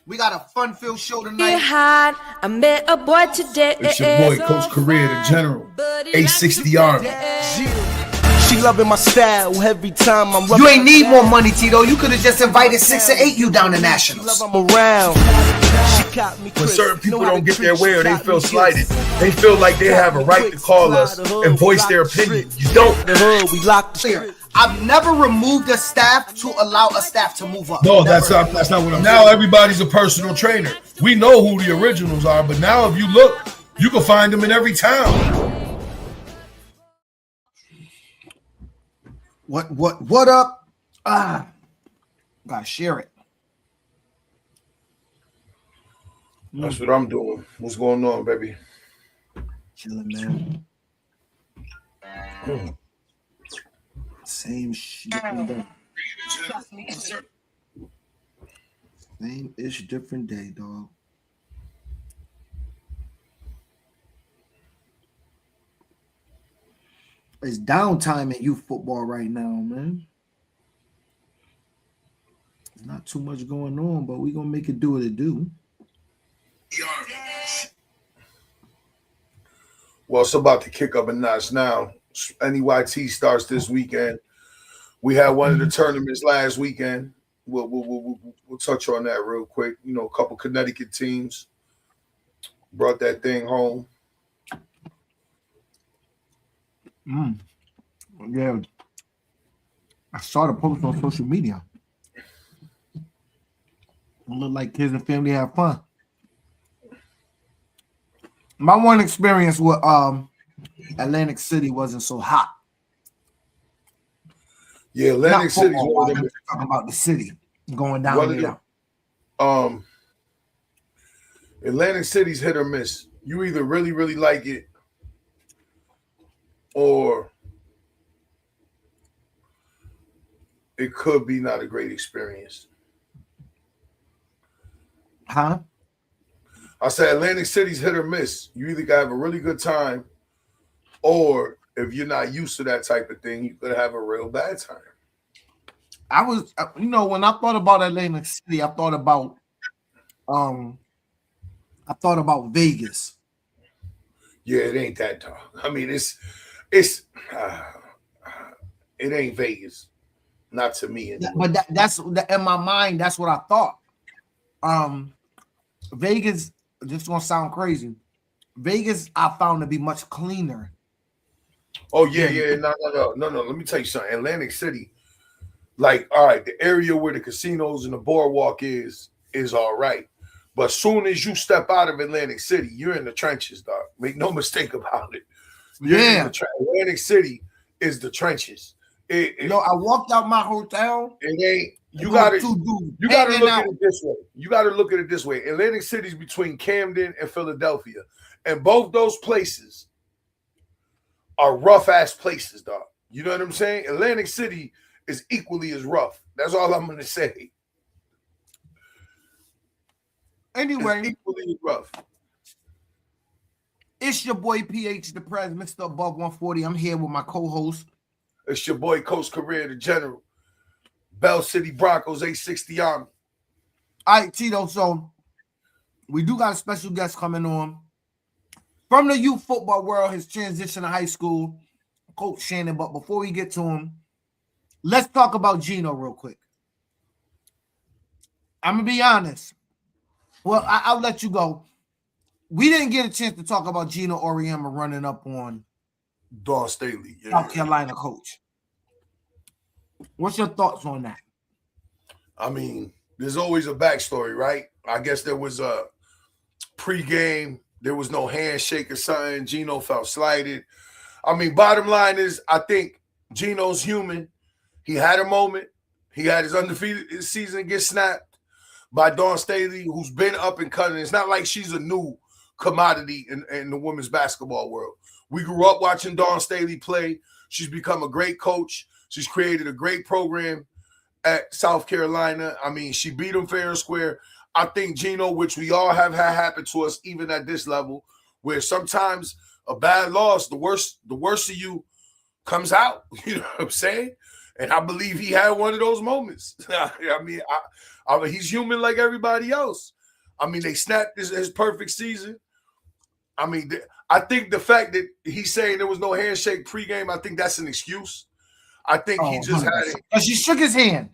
We got a fun-filled show tonight. I met a boy today. It's your boy, Coach Career, the General. 860 Army. She loving my style every time I'm You ain't need more money, Tito. You could have just invited 6 or 8 you down to Nationals. I'm around. When certain people don't get their way or they feel slighted, they feel like they have a right to call us and voice their opinion. You don't. We locked the Clear. I've never removed a staff to allow a staff to move up. No, that's not what I'm saying. Now everybody's a personal trainer. We know who the originals are, but now if you look, you can find them in every town. What up? Gotta share it. That's what I'm doing. What's going on, baby? Chilling, man. Same shit. Same-ish, different day, dog. It's downtime in youth football right now, man. Not too much going on, but we gonna make it do what it do. Well, it's about to kick up a notch now. NEYT starts this weekend. We had one of the tournaments last weekend. We'll touch on that real quick. You know, a couple Connecticut teams brought that thing home. Yeah, I saw the post on social media. It looked like kids and family have fun. My one experience with Atlantic City wasn't so hot. Yeah, Atlantic City's one of them. Talking about the city going down there. Atlantic City's hit or miss. You either really, really like it, or it could be not a great experience. Huh? I said Atlantic City's hit or miss. You either gotta have a really good time, or if you're not used to that type of thing, you could have a real bad time. I was, when I thought about Atlantic City, I thought about Vegas. Yeah, it ain't that dog. I mean, it ain't Vegas, not to me. Anyway. But that's in my mind. That's what I thought. Vegas, just gonna sound crazy. Vegas, I found to be much cleaner. Oh yeah. No. Let me tell you something. Atlantic City, like, all right, the area where the casinos and the boardwalk is all right. But soon as you step out of Atlantic City, you're in the trenches, dog. Make no mistake about it. Atlantic City is the trenches. I walked out my hotel. It ain't. You gotta look at it this way. You gotta look at it this way. Atlantic City's between Camden and Philadelphia, and both those places are rough ass places, dog. You know what I'm saying? Atlantic City is equally as rough. That's all I'm gonna say. Anyway, it's equally as rough. It's your boy PH the Prez, Mr. Above 140. I'm here with my co-host. It's your boy Coach Career, the General. Bell City Broncos, 860 Army. All right, Tito. So we do got a special guest coming on from the youth football world. His transition to high school, Coach Shannon. But before we get to him, let's talk about Gino real quick. I'm gonna be honest. Well, I'll let you go. We didn't get a chance to talk about Gino Auriemma running up on Dawn Staley, South Carolina coach. What's your thoughts on that? I mean, there's always a backstory, right? I guess there was a pregame. There was no handshake or something. Gino felt slighted. I mean, bottom line is, I think Gino's human. He had a moment. He had his undefeated season get snapped by Dawn Staley, who's been up and cutting. It's not like she's a new commodity in the women's basketball world. We grew up watching Dawn Staley play. She's become a great coach. She's created a great program at South Carolina. I mean, she beat them fair and square. I think Gino, which we all have had happen to us, even at this level, where sometimes a bad loss, the worst of you comes out. You know what I'm saying? And I believe he had one of those moments. I mean, he's human like everybody else. I mean, they snapped his perfect season. I mean, I think the fact that he's saying there was no handshake pregame, I think that's an excuse. I think he just had it. Because she shook his hand.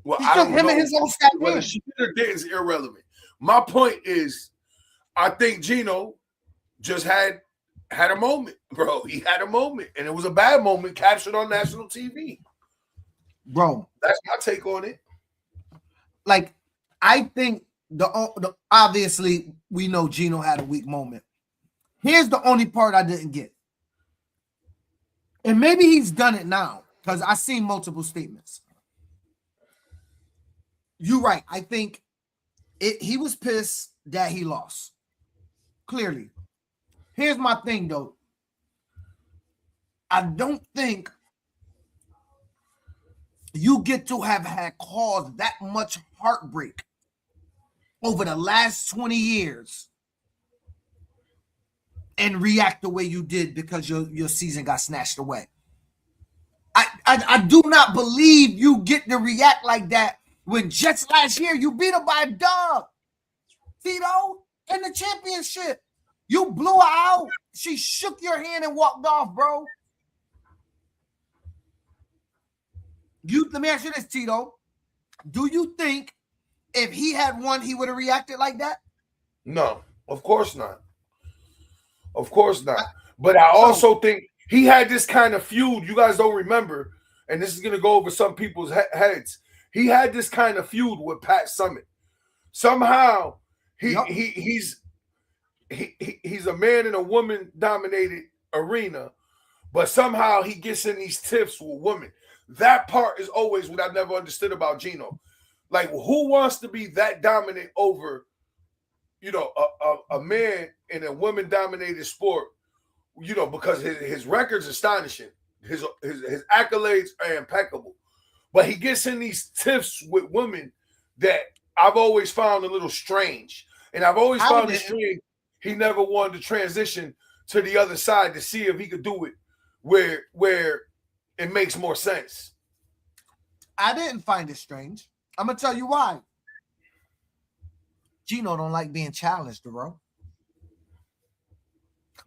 Well, He I shook don't him know and his own staff whether hand. she did or didn't is irrelevant. My point is, I think Gino just had a moment, bro. He had a moment, and it was a bad moment captured on national TV. Bro, that's my take on it. Like, I think the obviously we know Gino had a weak moment. Here's the only part I didn't get. And maybe he's done it now because I've seen multiple statements. You're right. I think he was pissed that he lost. Clearly. Here's my thing, though. I don't think you get to have had caused that much heartbreak over the last 20 years and react the way you did because your season got snatched away. I do not believe you get to react like that when just last year you beat her by a dub. Tito, in the championship. You blew her out. She shook your hand and walked off, bro. Let me ask you this, Tito. Do you think if he had won, he would have reacted like that? No, of course not. Of course not. But I also think he had this kind of feud. You guys don't remember, and this is going to go over some people's heads. He had this kind of feud with Pat Summitt. Somehow, he's a man in a woman-dominated arena, but somehow he gets in these tiffs with women. That part is always what I've never understood about Gino. Like, who wants to be that dominant over, a man in a woman-dominated sport? Because his record's astonishing. His accolades are impeccable. But he gets in these tiffs with women that I've always found a little strange. And I've always found it strange he never wanted to transition to the other side to see if he could do it where it makes more sense. I didn't find it strange. I'm going to tell you why. Gino don't like being challenged, bro.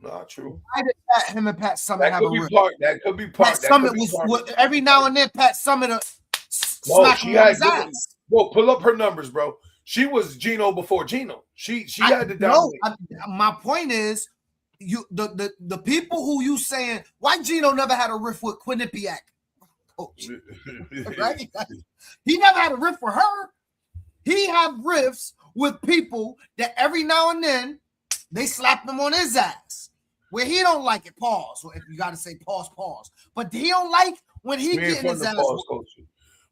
Not true. Why did him and Pat Summitt have a rift? That could be part. Pat Summitt was every now and then Pat Summitt smack him on his ass. Well, pull up her numbers, bro. She was Gino before Gino. She had to dominate. My point is, the people who you saying why Gino never had a riff with Quinnipiac, coach, right? He never had a riff for her. He have riffs with people that every now and then they slap him on his ass where he don't like it. Pause. So if you got to say pause. But he don't like when he getting his ass.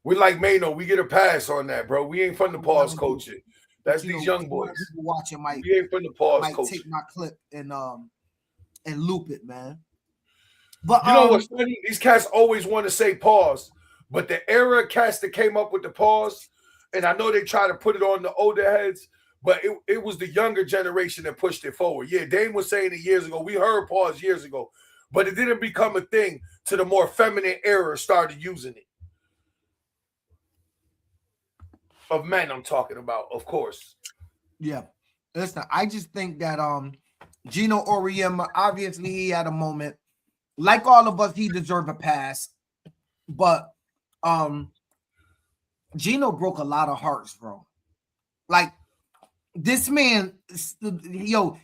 We like Mano. We get a pass on that, bro. We ain't from the pause coaching. That's these young boys. Watching Mike. We ain't from the pause might coaching. Take my clip and loop it, man. But you know what's funny? These cats always want to say pause, but the era cats that came up with the pause, and I know they try to put it on the older heads, but it was the younger generation that pushed it forward. Yeah, Dame was saying it years ago. We heard pause years ago, but it didn't become a thing till the more feminine era started using it. Of men, I'm talking about, of course. Yeah. Listen, I just think that Gino Auriemma, obviously he had a moment. Like all of us, he deserved a pass. But Gino broke a lot of hearts, bro. Like, this man,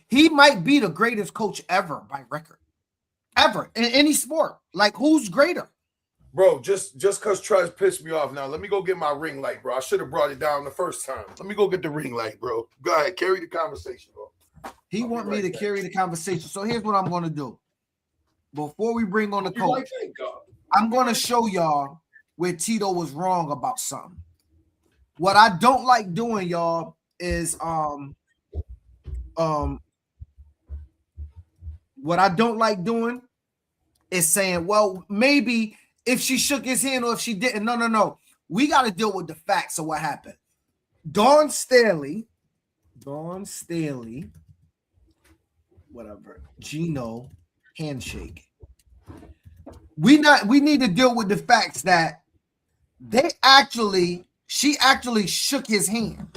he might be the greatest coach ever by record. Ever. In any sport. Like, who's greater? Bro, just because Trez pissed me off now, let me go get my ring light, bro. I should have brought it down the first time. Let me go get the ring light, bro. Go ahead, carry the conversation, bro. He want me to carry the conversation. So here's what I'm going to do. Before we bring on the coach, I'm going to show y'all where Tito was wrong about something. What I don't like doing, y'all, is what I don't like doing is saying, well, maybe if she shook his hand or if she didn't. No. We got to deal with the facts of what happened. Dawn Staley, whatever, Gino handshake. We need to deal with the facts that she actually shook his hand.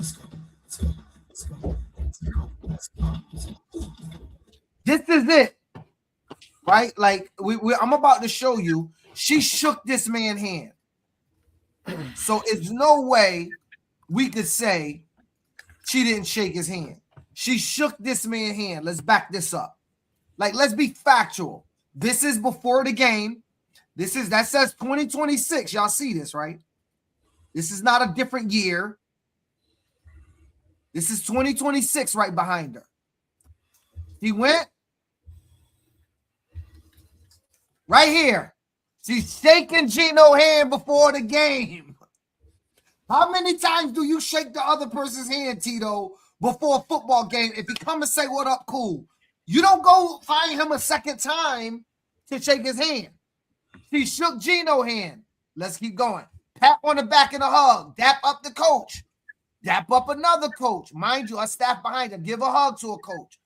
This is it, right? Like I'm about to show you. She shook this man's hand. So it's no way we could say she didn't shake his hand. She shook this man's hand. Let's back this up. Like, let's be factual. This is before the game. That says 2026. Y'all see this, right? This is not a different year. This is 2026 right behind her. He went right here. She's shaking Gino's hand before the game. How many times do you shake the other person's hand, Tito, before a football game? If he come and say, what up, cool. You don't go find him a second time to shake his hand. She shook Gino's hand. Let's keep going. Pat on the back and a hug. Dap up the coach. Dap up another coach. Mind you, a staff behind him. Give a hug to a coach.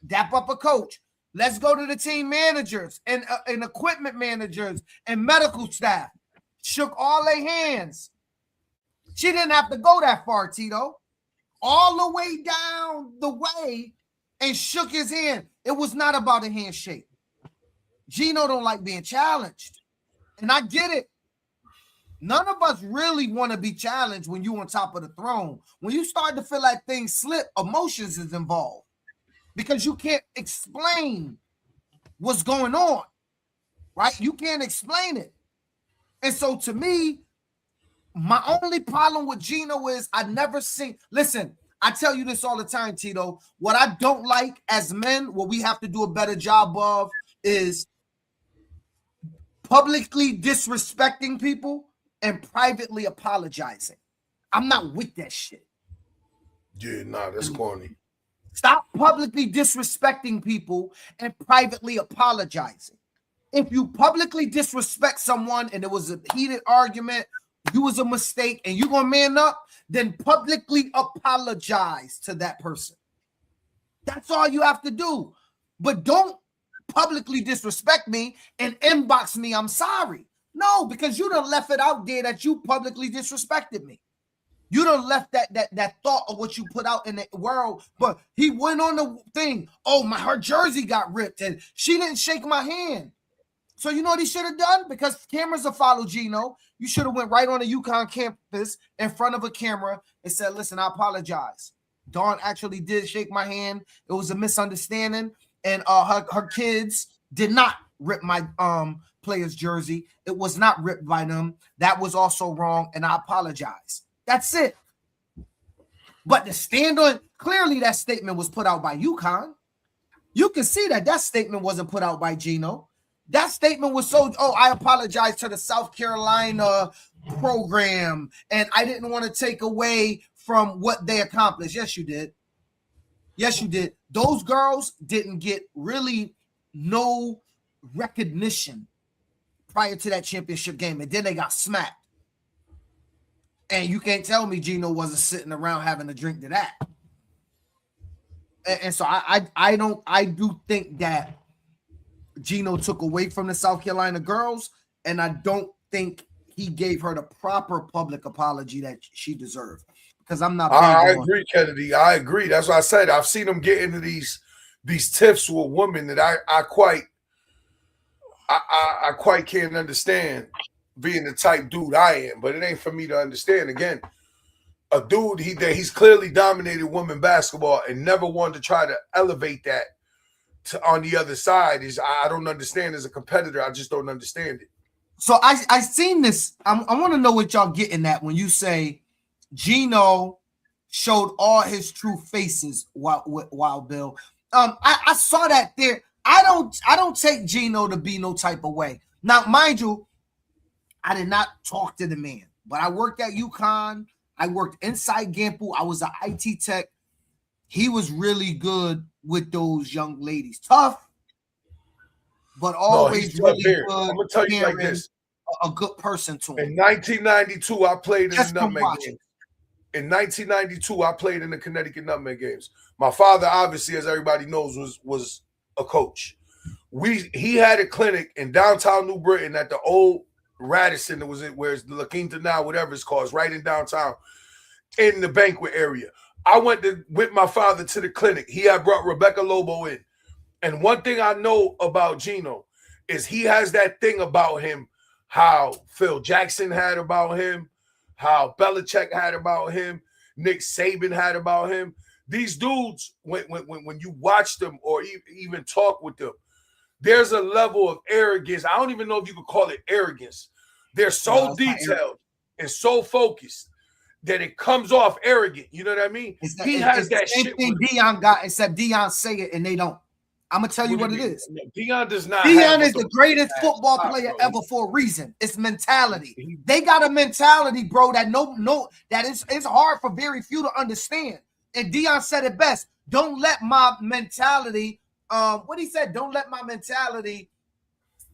Dap up a coach. Let's go to the team managers and equipment managers and medical staff. Shook all their hands. She didn't have to go that far, Tito. All the way down the way and shook his hand. It was not about a handshake. Gino don't like being challenged. And I get it. None of us really want to be challenged when you're on top of the throne. When you start to feel like things slip, emotions is involved. Because you can't explain what's going on. Right? You can't explain it. And so to me, my only problem with Gino is I never seen. Listen, I tell you this all the time, Tito. What I don't like as men, what we have to do a better job of is publicly disrespecting people and privately apologizing. I'm not with that shit. Yeah, nah, that's corny. Stop publicly disrespecting people and privately apologizing. If you publicly disrespect someone and it was a heated argument, you was a mistake and you're gonna man up, then publicly apologize to that person. That's all you have to do. But don't publicly disrespect me and inbox me, I'm sorry. No, because you done left it out there that you publicly disrespected me. You done left that thought of what you put out in the world. But he went on the thing. Oh, her jersey got ripped and she didn't shake my hand. So you know what he should have done? Because cameras will follow Gino. You should have went right on the UConn campus in front of a camera and said, listen, I apologize. Dawn actually did shake my hand. It was a misunderstanding. And her kids did not rip my player's jersey. It was not ripped by them. That was also wrong, and I apologize. That's it. But to stand on, clearly that statement was put out by UConn. You can see that statement wasn't put out by Gino. That statement was I apologize to the South Carolina program, and I didn't want to take away from what they accomplished. Yes, you did. Yes, you did. Those girls didn't get really no recognition prior to that championship game, and then they got smacked. And you can't tell me Gino wasn't sitting around having a drink to that. And so I do think that Gino took away from the South Carolina girls, and I don't think he gave her the proper public apology that she deserved. Because I'm not. I agree, Kennedy. I agree. That's what I said. I've seen him get into these tiffs with women that I quite can't understand, being the type dude I am. But it ain't for me to understand. Again, a dude he's clearly dominated women basketball and never wanted to try to elevate that on the other side. I don't understand as a competitor. I just don't understand it. So I seen this. I want to know what y'all getting at when you say Gino showed all his true faces while Bill. I saw that there. I don't take Gino to be no type of way. Now, mind you, I did not talk to the man, but I worked at UConn. I worked inside Gamble. I was an IT tech. He was really good with those young ladies. Tough, but always really good. I'm gonna tell you like this: a good person to him. In 1992, I played in the Nutmeg games. In 1992, I played in the Connecticut Nutmeg games. My father, obviously, as everybody knows, was a coach. He had a clinic in downtown New Britain at the old Radisson. That was it, where it's the La Quinta now, whatever it's called, it's right in downtown, in the banquet area. I went with my father to the clinic. He had brought Rebecca Lobo in. And one thing I know about Gino is he has that thing about him, how Phil Jackson had about him, how Belichick had about him, Nick Saban had about him. These dudes, when you watch them or even talk with them, there's a level of arrogance. I don't even know if you could call it arrogance. They're so detailed and so focused that it comes off arrogant. You know what I mean? He has that same shit. Thing Deion got, except Deion say it and they don't. I'm gonna tell you what it is. Deion does not. Deion is the greatest football player ever for a reason. It's mentality. They got a mentality, bro. That it's hard for very few to understand. And Deion said it best. Don't let my mentality. What he said. Don't let my mentality.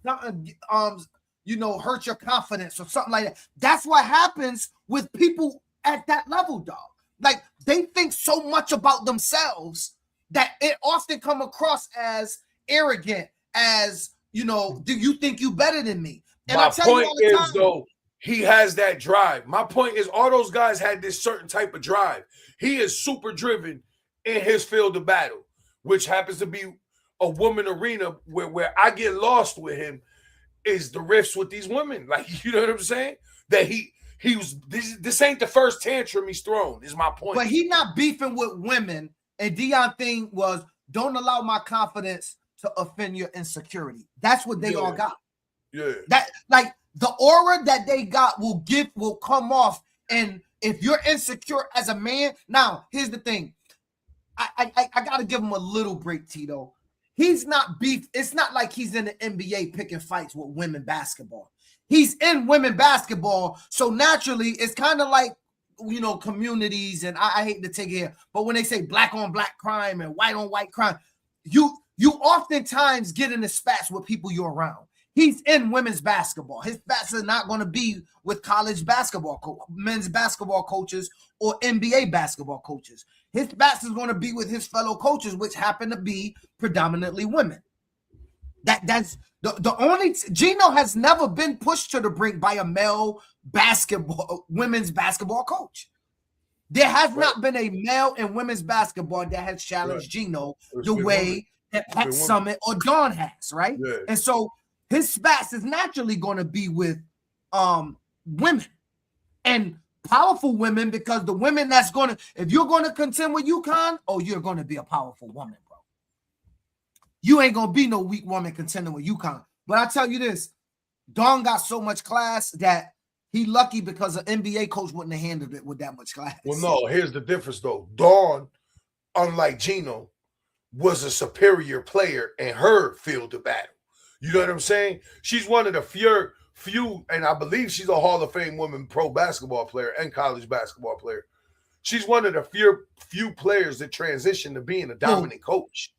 Hurt your confidence or something like that. That's what happens with people at that level, dog. Like they think so much about themselves that it often come across as arrogant, as, do you think you better than me? And my I tell point you all the time, is, though, he has that drive. My point is all those guys had this certain type of drive. He is super driven in his field of battle, which happens to be a woman arena where I get lost with him is the riffs with these women. Like, you know what I'm saying? That he was, this ain't the first tantrum he's thrown, is my point. But he not beefing with women. And Deion thing was, don't allow my confidence to offend your insecurity. That's what they all got. Yeah. That, like, the aura that they got will come off. And if you're insecure as a man, now here's the thing. I gotta give him a little break, Tito. He's not beef. It's not like he's in the NBA picking fights with women basketball. He's in women basketball. So naturally, it's kind of like, communities, and I hate to take it here, but when they say black on black crime and white on white crime, you oftentimes get in a spats with people you're around. He's in women's basketball. His spats are not going to be with college basketball, men's basketball coaches or NBA basketball coaches. His spats is going to be with his fellow coaches, which happen to be predominantly women. That's the only. Gino has never been pushed to the brink by a women's basketball coach. There has not been a male in women's basketball that has challenged Gino the way that Pat Summit or Dawn has, right? Yeah. And so his spats is naturally going to be with women and powerful women, because the women that's going to, if you're going to contend with UConn, you're going to be a powerful woman, bro. You ain't going to be no weak woman contending with UConn. But I tell you this, Dawn got so much class that he lucky because an NBA coach wouldn't have handled it with that much class. Well, no, here's the difference, though. Dawn, unlike Gino, was a superior player in her field of battle. You know what I'm saying? She's one of the few, and I believe she's a Hall of Fame woman pro basketball player and college basketball player. She's one of the few players that transition to being a dominant coach.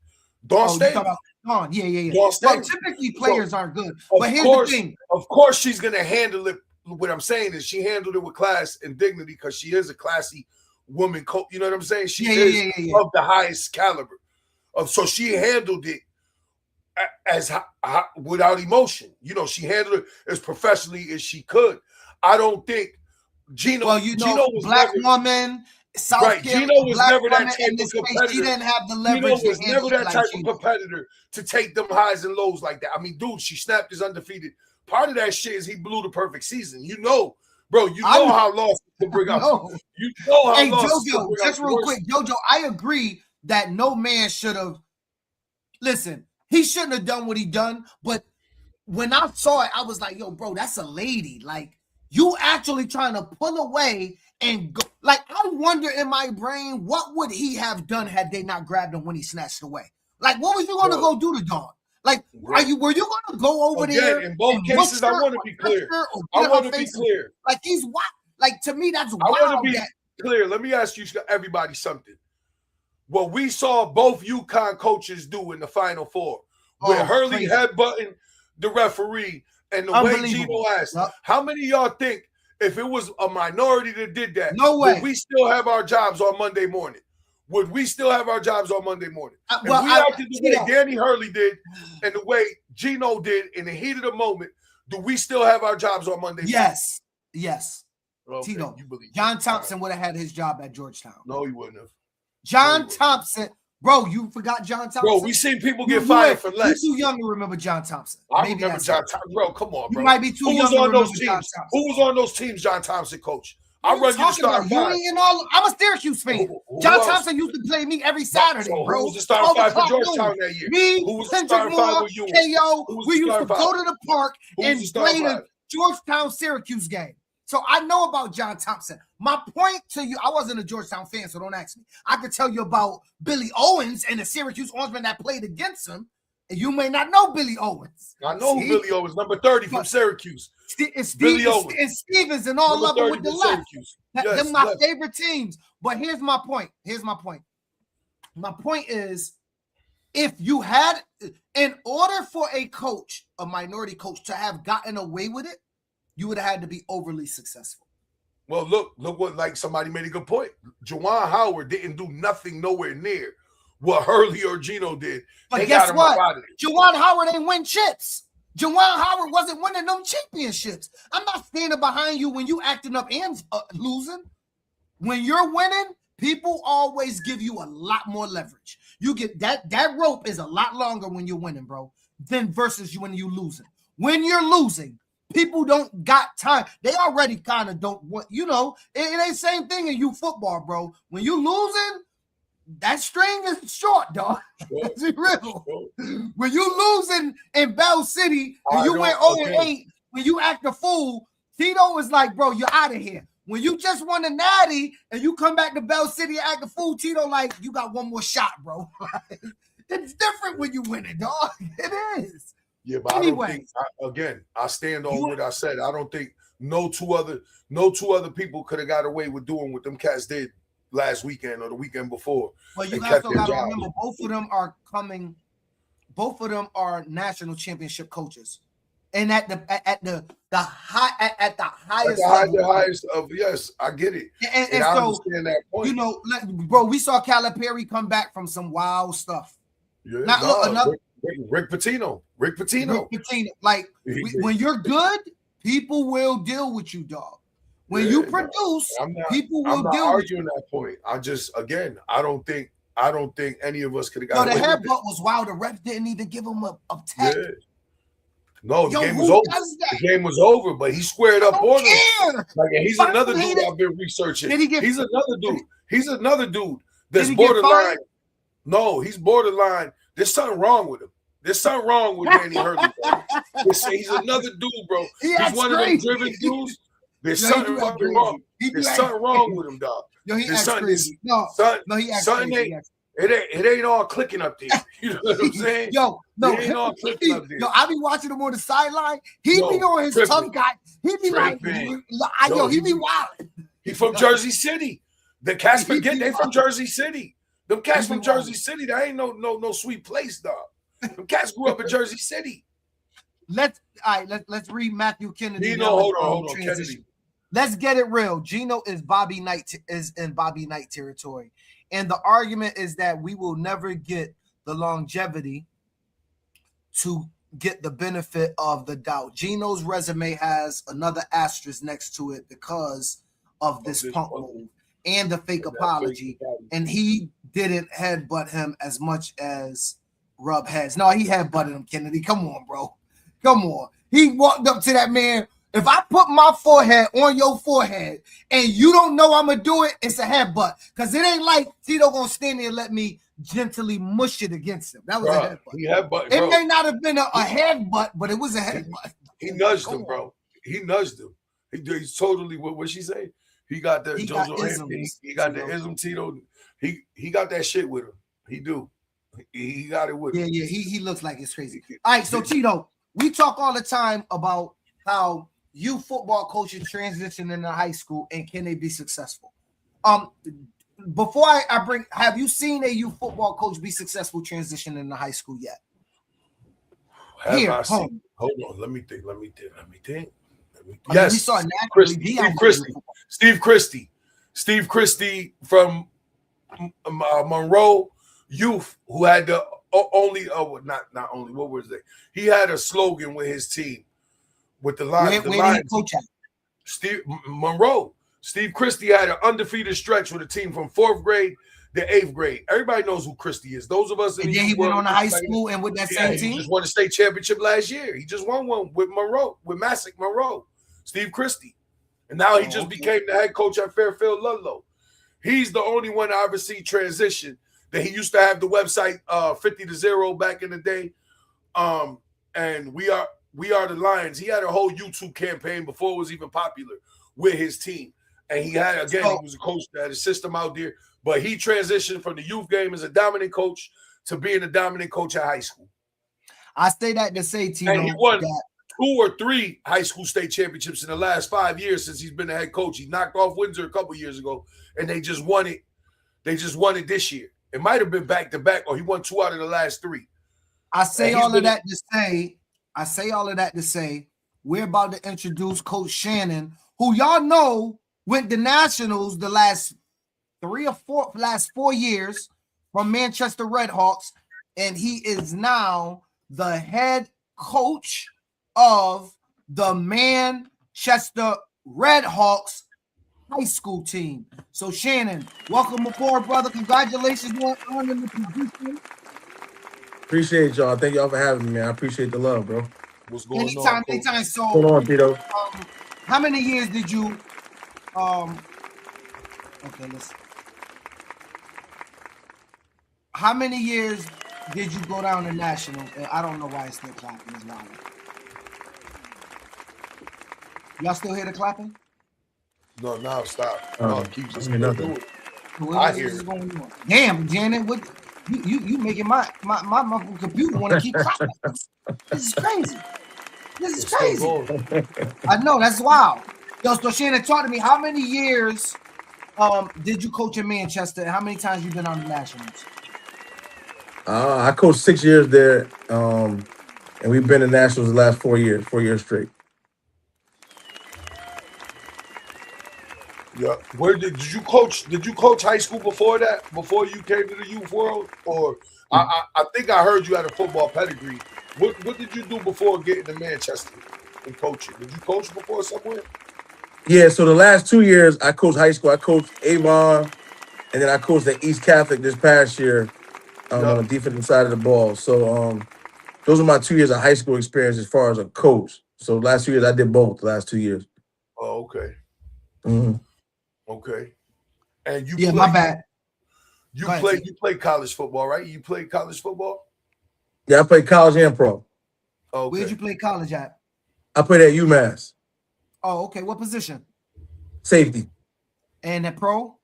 Dawn Staley. Dawn, yeah. Well, typically players aren't good. But here's the thing. Of course, she's going to handle it. What I'm saying is she handled it with class and dignity because she is a classy woman coach. You know what I'm saying? She is of the highest caliber. So she handled it as without emotion. She handled it as professionally as she could. I don't think Gino. Well, Gino was black woman. Right, Gino was never that type of competitor. He didn't have the leverage. Gino was never that type of competitor to take them highs and lows like that. I mean, dude, she snapped his undefeated. Part of that shit is he blew the perfect season. Bro, how lost to bring up. You know how lost. Hey, JoJo, just real quick, JoJo, I agree that no man should have. Listen, he shouldn't have done what he done. But when I saw it, I was like, yo, bro, that's a lady. Like, you actually trying to pull away and go. Like, I wonder in my brain, what would he have done had they not grabbed him when he snatched away? Like, what was you going to go do to Dawn? Like, were you going to go over there? In both cases, I want to be clear. Like, he's what? Like, to me, that's wild. I want to be clear. Let me ask you, everybody, something. What we saw both UConn coaches do in the Final Four, where Hurley headbutting the referee, and the way Gino asked, how many of y'all think if it was a minority that did that, would we still have our jobs on Monday morning? Would we still have our jobs on Monday morning? If we acted the way Danny Hurley did and the way Gino did in the heat of the moment, do we still have our jobs on Monday morning? Yes. Okay, Tito, John Thompson would have had his job at Georgetown. No, he wouldn't have. John Thompson. Bro, you forgot John Thompson? Bro, we seen people get fired for less. You're too young to remember John Thompson. I remember John Thompson. Bro, come on, bro. You might be too young to remember John Thompson. Who was on those teams John Thompson coached? I run you the starting five. I'm a Syracuse fan. John Thompson used to play me every Saturday, bro. Who was the starting five for Georgetown that year? Me, who was the starting five with you? KO. We used to go to the park and play the Georgetown Syracuse game. So I know about John Thompson. My point to you, I wasn't a Georgetown fan, so don't ask me. I could tell you about Billy Owens and the Syracuse Orangemen that played against him, and you may not know Billy Owens. I know who Billy Owens, number 30 from Syracuse. Billy Owens. And Stevens and all of them with the left. They're my favorite teams. But here's my point. My point is, if you had, in order for a coach, a minority coach, to have gotten away with it, you would have had to be overly successful. Well, look what, like, somebody made a good point. Juwan Howard didn't do nothing nowhere near what Hurley or Gino did. But guess what? Juwan Howard ain't win chips. Juwan Howard wasn't winning them championships. I'm not standing behind you when you acting up and losing. When you're winning, people always give you a lot more leverage. You get that rope is a lot longer when you're winning, bro, than versus you when you're losing. When you're losing, people don't got time. They already kind of don't want, it ain't the same thing in you football, bro. When you losing, that string is short, dog. It's real. When you losing in Bell City, when you went 0-8, when you act a fool, Tito is like, bro, you're out of here. When you just won a natty and you come back to Bell City and act a fool, Tito like, you got one more shot, bro. It's different when you win it, dog. It is. Yeah, but anyway, I don't think, I stand on what I said. I don't think no two other people could have got away with doing what them cats did last weekend or the weekend before. But you also got to remember, both of them are coming. Both of them are national championship coaches, and at the highest of yes, I get it, and I so understand that point. Bro, we saw Calipari come back from some wild stuff. Yeah, Rick Pitino. Like, when you're good, people will deal with you, dog. When you produce, people will deal with you. I'm not arguing that point. I just, again, I don't think any of us could have got the headbutt was wild. The ref didn't even give him a tap. Yeah. No, the game was over. The game was over, but he squared up on him. Like, he's another dude I've been researching. He's another dude that's borderline. No, he's borderline. There's something wrong with him. There's something wrong with Danny Hurley. He's another dude, bro. He's one of them driven dudes. There's something fucking wrong. There's something wrong with him, dog. Yo, he acts crazy. It ain't all clicking up there. You know what I'm saying? It ain't all clicking up there. I be watching him on the sideline. He be on his tough guy. He be like, he be wild. He from Jersey City. The cats forget they from Jersey City. Them cats from Jersey City, that ain't no sweet place, dog. Them cats grew up in Jersey City. Let's read Matthew Kennedy. Hold on, Kennedy. Let's get it real. Gino is in Bobby Knight territory. And the argument is that we will never get the longevity to get the benefit of the doubt. Gino's resume has another asterisk next to it because of this punk move and the fake apology. And he didn't headbutt him as much as Rub has. No, he headbutted him, Kennedy. Come on, bro. Come on. He walked up to that man. If I put my forehead on your forehead and you don't know I'm going to do it, it's a headbutt. Because it ain't like Tito going to stand there and let me gently mush it against him. That was a headbutt. It may not have been a headbutt, but it was a headbutt. He nudged him, bro. He nudged him. He's totally, what she say? He got the he got the ism, Tito. He got that shit with him. He do. He got it with him. Yeah, he looks like it's crazy. All right, so Tito, we talk all the time about how youth football coaches transition into high school and can they be successful? Before I bring, have you seen a youth football coach be successful transition into high school yet? Hold on, let me think. Yes, Steve Christie from Monroe Youth, who had the not only what was it? He had a slogan with his team. With the line, where did he coach at? Steve Monroe. Steve Christie had an undefeated stretch with a team from 4th grade the 8th grade. Everybody knows who Christie is. Those of us in And the then he youth went world, on to high school and with that same he team. just won a state championship last year. He just won one with Monroe, with Massac Monroe, Steve Christie. And now he just became the head coach at Fairfield Ludlow. He's the only one I ever see transition. That he used to have the website 50-0 back in the day. And we are the Lions. He had a whole YouTube campaign before it was even popular with his team. And he had, again, he was a coach that had a system out there. But he transitioned from the youth game as a dominant coach to being a dominant coach at high school. I say that to say, Tito, and he won 2 or 3 high school state championships in the last 5 years since he's been the head coach. He knocked off Windsor a couple years ago, and they just won it. They just won it this year. It might have been back-to-back, or he won 2 out of the last 3. I say all of that to say, we're about to introduce Coach Shannon, who y'all know went to Nationals the last 4 years from Manchester Redhawks, and he is now the head coach of the Manchester Redhawks high school team. So Shannon, welcome aboard, brother. Congratulations on the position. Appreciate y'all. Thank y'all for having me, man. I appreciate the love, bro. What's going Anytime. So, what's going on, Tito? How many years did you? How many years did you go down to national? I don't know why it's still clapping. It's loud. Y'all still hear the clapping? No, now stop. No, keep just nothing. I hear it. Damn, Janet, what you making my computer want to keep clapping? This is crazy. I know, that's wild. Yo, so Shannon, talk to me. How many years did you coach in Manchester? And how many times you been on the Nationals? I coached 6 years there, and we've been in Nationals the last 4 years straight. Yeah. Where did you coach? Did you coach high school before that? Before you came to the youth world? Or I think I heard you had a football pedigree. What did you do before getting to Manchester and coaching? Did you coach before somewhere? Yeah, so the last 2 years I coached high school. I coached Avon, and then I coached at East Catholic this past year on the defensive side of the ball. So those are my 2 years of high school experience as far as a coach. So the last 2 years I did both. The last 2 years. Oh, okay. Mm-hmm. Okay. And you my bad. You played college football, right? You played college football? Yeah, I played college and pro. Okay. Where'd you play college at? I played at UMass. Oh, okay. What position? Safety. And at pro?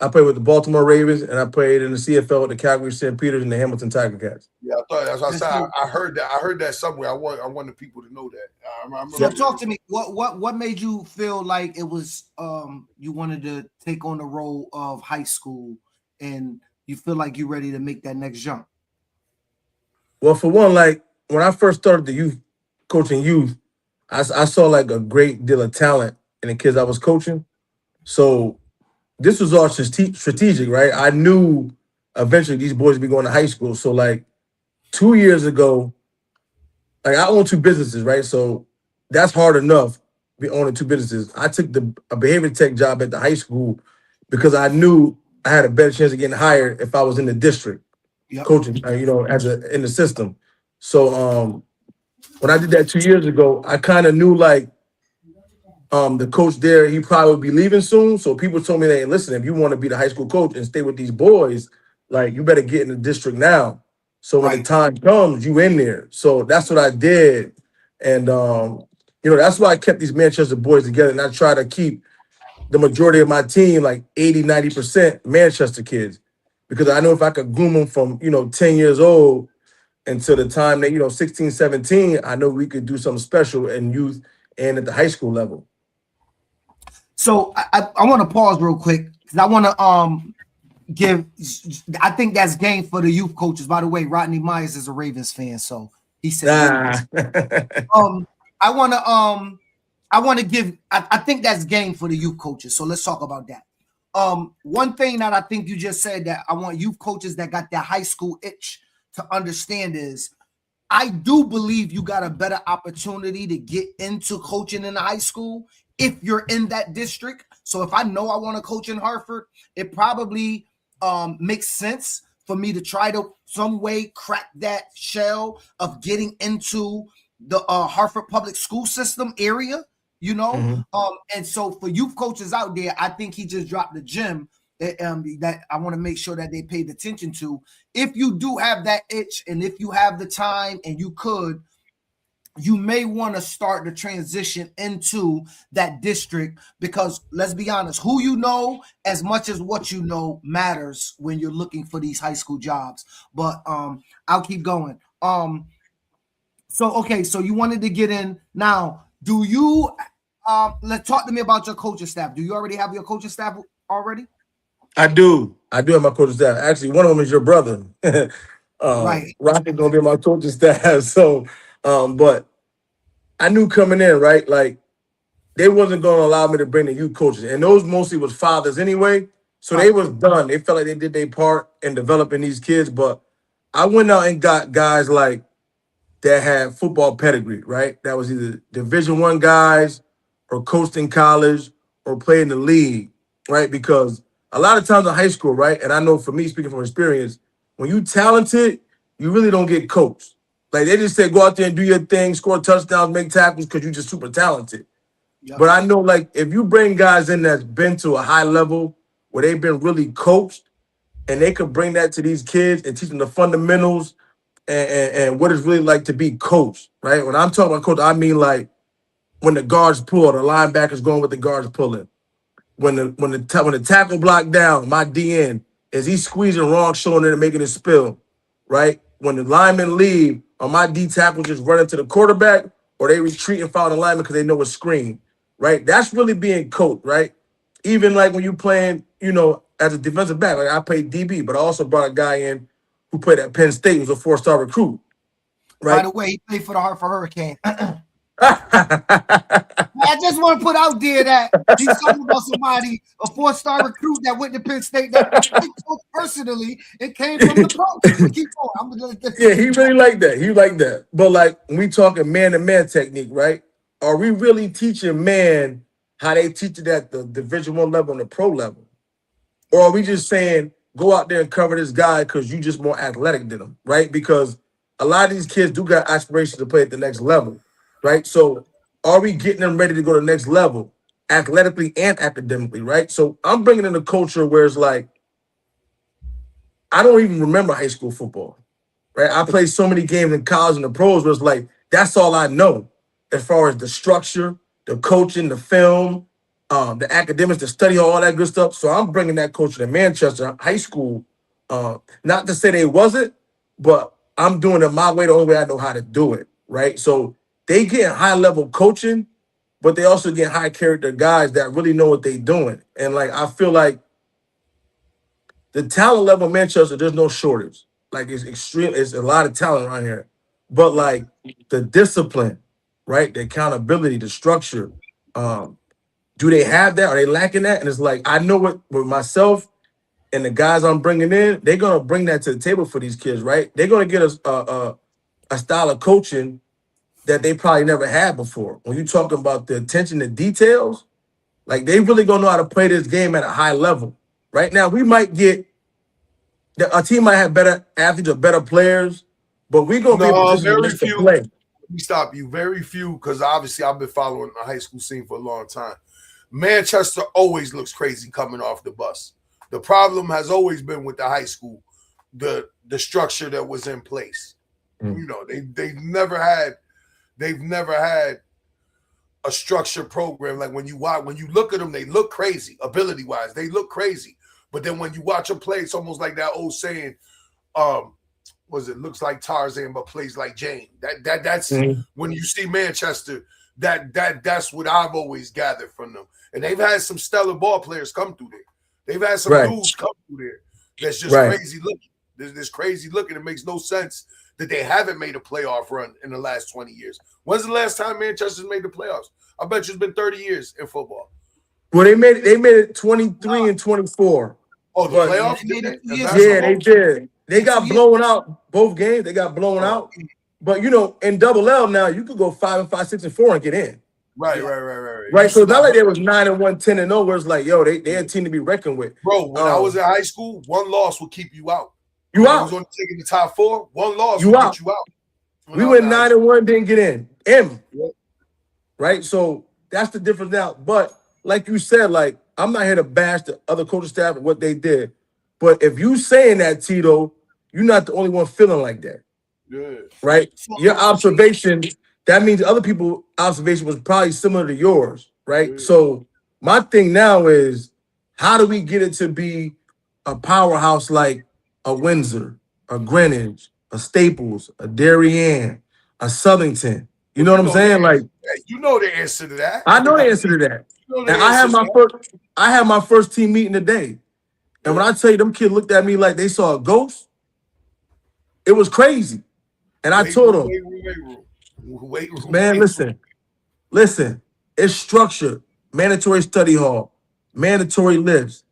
I played with the Baltimore Ravens, and I played in the CFL with the Calgary St. Peters and the Hamilton Tiger Cats. Yeah, I thought that's what I said. I heard that. I heard that somewhere. I wanted people to know that. I remember. So talk to me. What made you feel like it was you wanted to take on the role of high school, and you feel like you're ready to make that next jump? Well, for one, like when I first started the youth coaching youth, I saw like a great deal of talent in the kids I was coaching. So this was all strategic, right? I knew eventually these boys would be going to high school. So like 2 years ago, like I own 2 businesses, right? So that's hard enough, be owning 2 businesses. I took a behavior tech job at the high school because I knew I had a better chance of getting hired if I was in the district coaching, in the system. So when I did that 2 years ago, I kind of knew like the coach there, he probably would be leaving soon. So people told me, hey, listen, if you want to be the high school coach and stay with these boys, like you better get in the district now. So when the time comes, you in there. So that's what I did. And, that's why I kept these Manchester boys together. And I try to keep the majority of my team, like 80, 90% Manchester kids. Because I know if I could groom them from, 10 years old until the time they, 16, 17, I know we could do something special in youth and at the high school level. So I want to pause real quick because I want to I think that's game for the youth coaches. By the way, Rodney Myers is a Ravens fan, so he said I think that's game for the youth coaches. So let's talk about that. One thing that I think you just said that I want youth coaches that got that high school itch to understand is I do believe you got a better opportunity to get into coaching in the high school if you're in that district. So if I know I want to coach in Hartford, it probably makes sense for me to try to some way crack that shell of getting into the Hartford public school system area, you know. And so for youth coaches out there, I think he just dropped the gem that I want to make sure that they paid attention to. If you do have that itch, and if you have the time and you could, you may want to start the transition into that district, because let's be honest, who you know as much as what you know matters when you're looking for these high school jobs. But I'll keep going. So okay, so you wanted to get in now. Do you let's talk to me about your coaching staff. Do you already have your coaching staff already? I do have my coaching staff. Actually, one of them is your brother. Right. Rocket's gonna be my coaching staff. So, but I knew coming in, right? Like they wasn't gonna allow me to bring the youth coaches, and those mostly was fathers anyway. So they was done. They felt like they did their part in developing these kids. But I went out and got guys like that had football pedigree, right? That was either Division I guys or coached in college or played in the league, right? Because a lot of times in high school, right? And I know for me, speaking from experience, when you talented, you really don't get coached. Like they just say, go out there and do your thing, score touchdowns, make tackles because you're just super talented. Yep. But I know, like, if you bring guys in that's been to a high level where they've been really coached, and they could bring that to these kids and teach them the fundamentals and what it's really like to be coached, right? When I'm talking about coach, I mean like when the guards pull, the linebackers going with the guards pulling. When the tackle block down, my DN, is he squeezing wrong shoulder and making it spill, right? When the linemen leave, are my D tackles just running to the quarterback, or they retreat and follow the lineman because they know it's screen, right? That's really being coached, right? Even like when you playing, you know, as a defensive back, like I played DB, but I also brought a guy in who played at Penn State, was a 4-star recruit, right? By the way, he played for the Hartford Hurricane. I just want to put out there that he's talking about somebody, a 4-star recruit that went to Penn State that he took personally. It came from the coach. Keep going. Yeah, he really liked that. He liked that. But like when we talking man-to-man technique, right? Are we really teaching man how they teach it at the Division I level and the pro level? Or are we just saying, go out there and cover this guy because you just more athletic than him, right? Because a lot of these kids do got aspirations to play at the next level, right? So are we getting them ready to go to the next level, athletically and academically, right? So I'm bringing in a culture where it's like, I don't even remember high school football, right? I played so many games in college and the pros where it's like, that's all I know as far as the structure, the coaching, the film, the academics, the study, all that good stuff. So I'm bringing that culture to Manchester high school. Not to say they wasn't, but I'm doing it my way, the only way I know how to do it, right? So they get high level coaching, but they also get high character guys that really know what they're doing. And like I feel like the talent level in Manchester, there's no shortage. Like it's extreme, it's a lot of talent around here. But like the discipline, right? The accountability, the structure. Do they have that? Are they lacking that? And it's like, I know what with myself and the guys I'm bringing in, they're going to bring that to the table for these kids, right? They're going to get a style of coaching that they probably never had before. When you talk about the attention to details, like they really going to know how to play this game at a high level. Right now, we might get, a team might have better athletes or better players, but we're going to be in a position to play. Let me stop you. Very few, because obviously I've been following the high school scene for a long time. Manchester always looks crazy coming off the bus. The problem has always been with the high school, the structure that was in place. You know, they've never had a structured program. Like when you look at them, they look crazy, ability wise, they look crazy. But then when you watch them play, it's almost like that old saying, looks like Tarzan but plays like Jane. That's when you see Manchester. That's what I've always gathered from them. And they've had some stellar ball players come through there. They've had some dudes come through there that's just crazy looking. This crazy looking. It makes no sense that they haven't made a playoff run in the last 20 years. When's the last time Manchester's made the playoffs? I bet you it's been 30 years in football. Well, they made it 23 and 24. Oh, the playoffs? Yeah, they did. They got blown out both games. They got blown out. But, you know, in double L now, you could go 5-5, 6-4 and get in. Right. Right. So it's not like they was 9-1, 10-0, where it's like, yo, they a team to be reckoned with. Bro, when I was in high school, one loss would keep you out. You When I out. was on taking the top 4, one loss You would out. get you out. We went 9-1, didn't get in. Yep. Right? So that's the difference now. But like you said, like, I'm not here to bash the other coaching staff and what they did. But if you saying that, Tito, you're not the only one feeling like that. Yeah. Right? Your observation, that means other people's observation was probably similar to yours, right? Yeah. So my thing now is, how do we get it to be a powerhouse like a Windsor, a Greenwich, a Staples, a Darien, a Southington? You know what I'm saying? Like, you know the answer to that. I know the answer to that. You know And I had my first team meeting today. And when I tell you them kids looked at me like they saw a ghost, it was crazy. And I told them, man, listen, it's structured, mandatory study hall, mandatory lifts.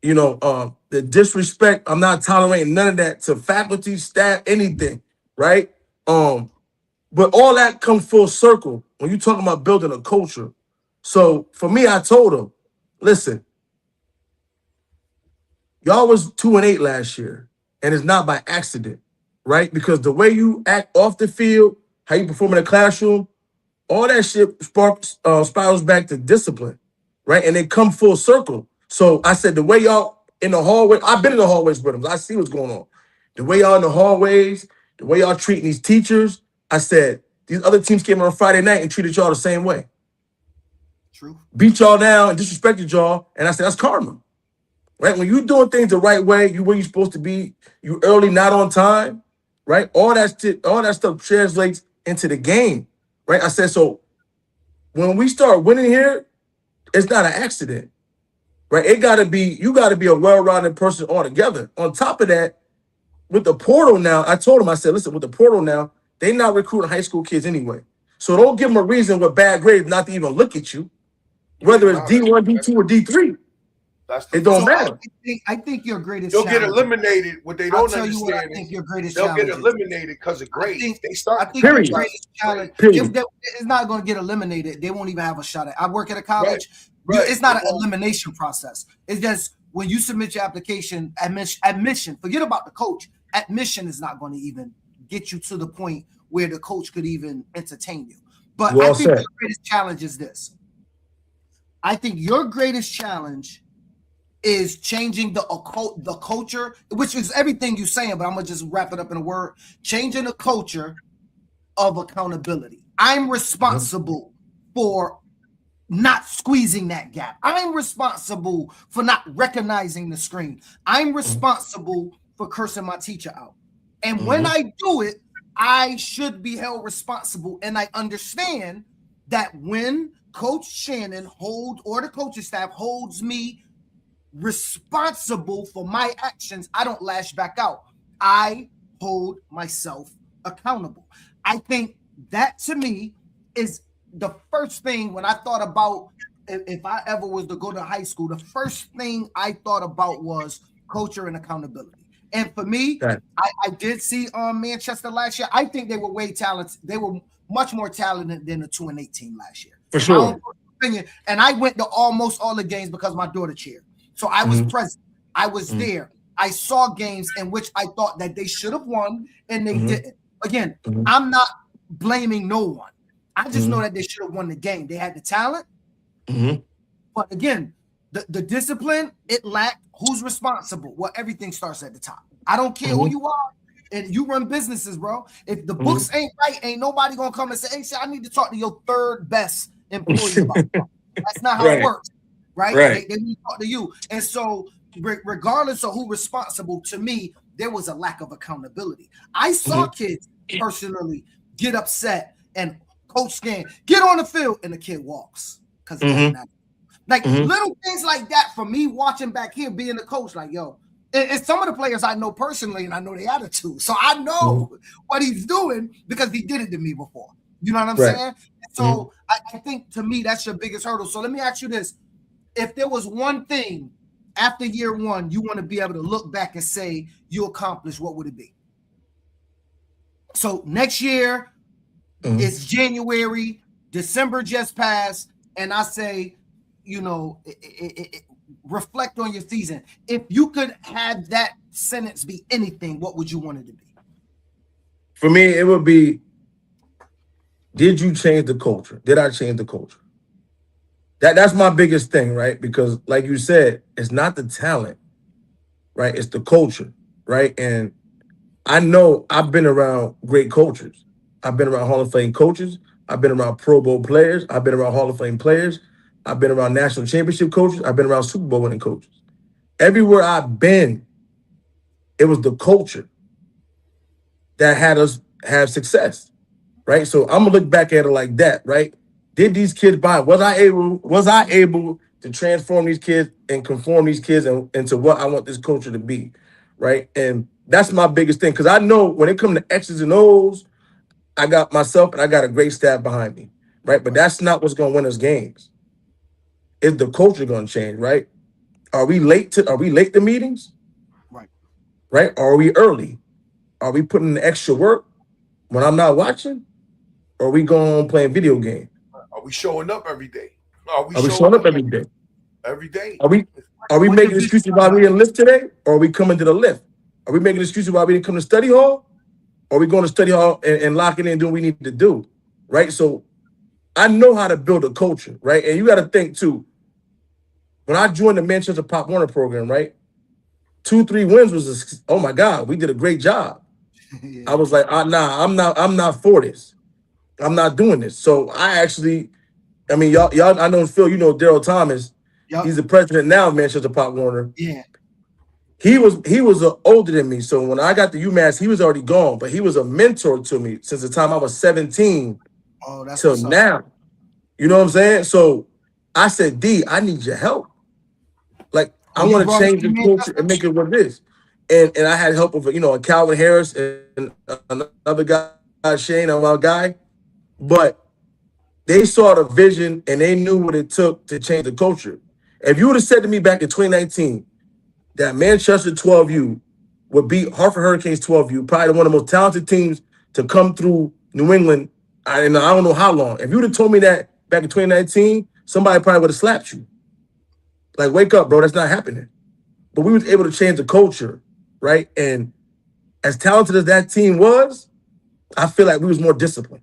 You know, the disrespect, I'm not tolerating none of that to faculty, staff, anything, right? But all that comes full circle when you're talking about building a culture. So for me, I told them, listen, y'all was 2-8 last year, and it's not by accident, right? Because the way you act off the field, how you perform in the classroom, all that shit spirals back to discipline, right? And they come full circle. So I said, the way y'all in the hallway, I've been in the hallways with them. I see what's going on. The way y'all in the hallways, the way y'all treating these teachers, I said, these other teams came on Friday night and treated y'all the same way. True. Beat y'all down and disrespected y'all. And I said, that's karma. Right? When you're doing things the right way, you where you're supposed to be, you early, not on time, right? All that stuff translates into the game. Right? I said, so when we start winning here, it's not an accident. Right? You gotta be a well-rounded person altogether. On top of that, with the portal now, I told him, I said, listen, with the portal now, they not recruiting high school kids anyway. So don't give them a reason with bad grades not to even look at you, whether it's D1, D2, or D3. It don't matter. I think your greatest You'll challenge. get eliminated. What they don't tell you what I understand think is your greatest they'll challenge get is. eliminated because of grades. I think your greatest challenge it's not going to get eliminated. They won't even have a shot at. I work at a college. Right. It's not an elimination process. It's just when you submit your application, admission. Forget about the coach. Admission is not going to even get you to the point where the coach could even entertain you. But I think your greatest challenge is this. I think your greatest challenge is changing the culture, which is everything you're saying, but I'm gonna just wrap it up in a word: changing the culture of accountability. I'm responsible for not squeezing that gap. I'm responsible for not recognizing the screen. I'm responsible for cursing my teacher out. And when I do it, I should be held responsible. And I understand that when Coach Shannon or the coaching staff holds me responsible for my actions, I don't lash back out. I hold myself accountable. I think that to me is the first thing when I thought about if I ever was to go to high school, the first thing I thought about was culture and accountability. And for me, I did see Manchester last year. I think they were way talented. They were much more talented than the 2-8 team last year. For sure. And I went to almost all the games because my daughter cheered. So I was present. I was there. I saw games in which I thought that they should have won and they didn't. Again, I'm not blaming no one. I just know that they should have won the game. They had the talent. But again, the discipline, it lacked. Who's responsible? Well, everything starts at the top. I don't care who you are. And you run businesses, bro. If the books ain't right, ain't nobody gonna come and say, hey, I need to talk to your third best employee about that. That's not how it works, right? They need to talk to you. And so regardless of who's responsible, to me, there was a lack of accountability. I saw kids personally get upset and coach scan, get on the field, and the kid walks. Because little things like that for me watching back here, being the coach, like, yo, and some of the players I know personally, and I know the attitude. So I know what he's doing because he did it to me before. You know what I'm saying? So I think to me, that's your biggest hurdle. So let me ask you this. If there was one thing after year one you want to be able to look back and say you accomplished, what would it be? So next year, it's January. December just passed, and I say, reflect on your season. If you could have that sentence be anything, what would you want it to be? For me, it would be, did you change the culture? Did I change the culture? That's my biggest thing, right? Because like you said, it's not the talent, right? It's the culture, right? And I know I've been around great coaches. I've been around Hall of Fame coaches. I've been around Pro Bowl players. I've been around Hall of Fame players. I've been around national championship coaches. I've been around Super Bowl winning coaches. Everywhere I've been, it was the culture that had us have success, right? So I'm gonna look back at it like that, right? Did these kids buy? Was I able to transform these kids and conform these kids into what I want this culture to be, right? And that's my biggest thing, because I know when it comes to X's and O's, I got myself and I got a great staff behind me, right? But that's not what's gonna win us games. Is the culture gonna change, right? Are we late to meetings? Right. Right? Or are we early? Are we putting in the extra work when I'm not watching? Or are we going on playing video games? Are we showing up every day? Are we showing up every day? Every day. Are we making excuses why we didn't lift today? Or are we coming to the lift? Are we making excuses why we didn't come to study hall? Or are we going to study hall and locking in and doing what we need to do? Right? So I know how to build a culture, right? And you got to think too. When I joined the Manchester Pop Warner program, right? 2-3 wins was oh my God, we did a great job. Yeah. I was like, nah, I'm not for this. I'm not doing this. So y'all, I know Phil, you know Daryl Thomas. Yep. He's the president now of Manchester Pop Warner. Yeah. He was older than me. So when I got to UMass, he was already gone, but he was a mentor to me since the time I was 17 till now. You know what I'm saying? So I said, D, I need your help. Like, I want to change the culture and make it what it is. And I had help with, a Calvin Harris and another guy, Shane, our guy. But they saw the vision and they knew what it took to change the culture. If you would have said to me back in 2019 that Manchester 12U would beat Hartford Hurricanes 12U, probably one of the most talented teams to come through New England, and I don't know how long. If you would have told me that back in 2019, somebody probably would have slapped you. Like, wake up, bro, that's not happening. But we was able to change the culture, right? And as talented as that team was, I feel like we was more disciplined,